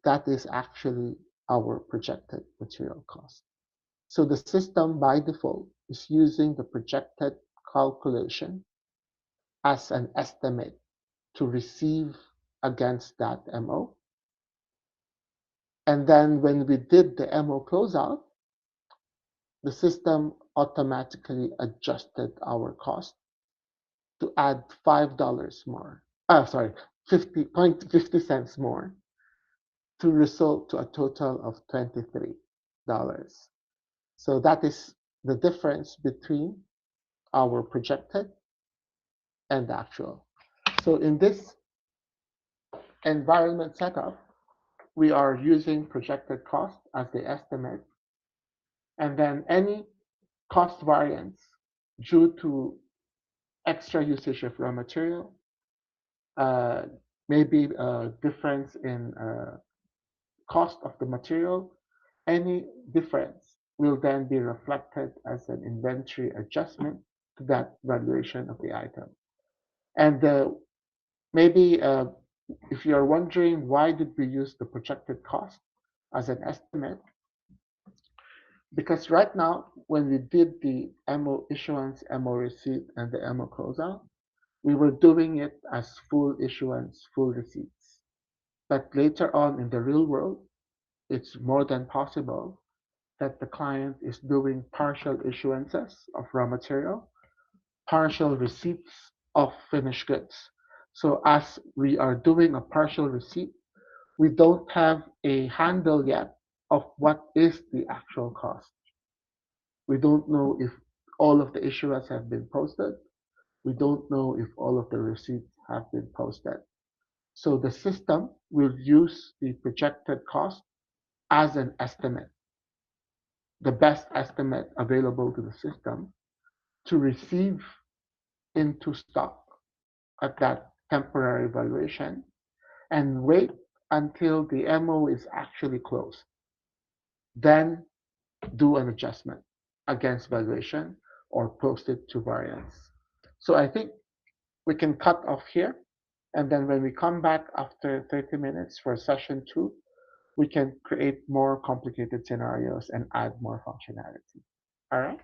That is actually our projected material cost. So the system by default is using the projected calculation as an estimate to receive against that MO. And then when we did the MO closeout, the system automatically adjusted our cost to add $5 more. Sorry, 50 cents more to result to a total of $23. So that is the difference between our projected and actual. So in this environment setup, we are using projected cost as the estimate, and then any cost variance due to extra usage of raw material, uh, maybe a difference in cost of the material, any difference will then be reflected as an inventory adjustment to that valuation of the item. And maybe if you're wondering why did we use the projected cost as an estimate, because right now when we did the MO issuance, MO receipt, and the MO closeout, we were doing it as full issuance, full receipts. But later on in the real world, it's more than possible that the client is doing partial issuances of raw material, partial receipts of finished goods. So as we are doing a partial receipt, we don't have a handle yet of what is the actual cost. We don't know if all of the issuers have been posted. We don't know if all of the receipts have been posted. So the system will use the projected cost as an estimate, the best estimate available to the system to receive into stock at that temporary valuation and wait until the MO is actually closed. Then do an adjustment against valuation or post it to variance. So I think we can cut off here. And then when we come back after 30 minutes for session 2, we can create more complicated scenarios and add more functionality. All right?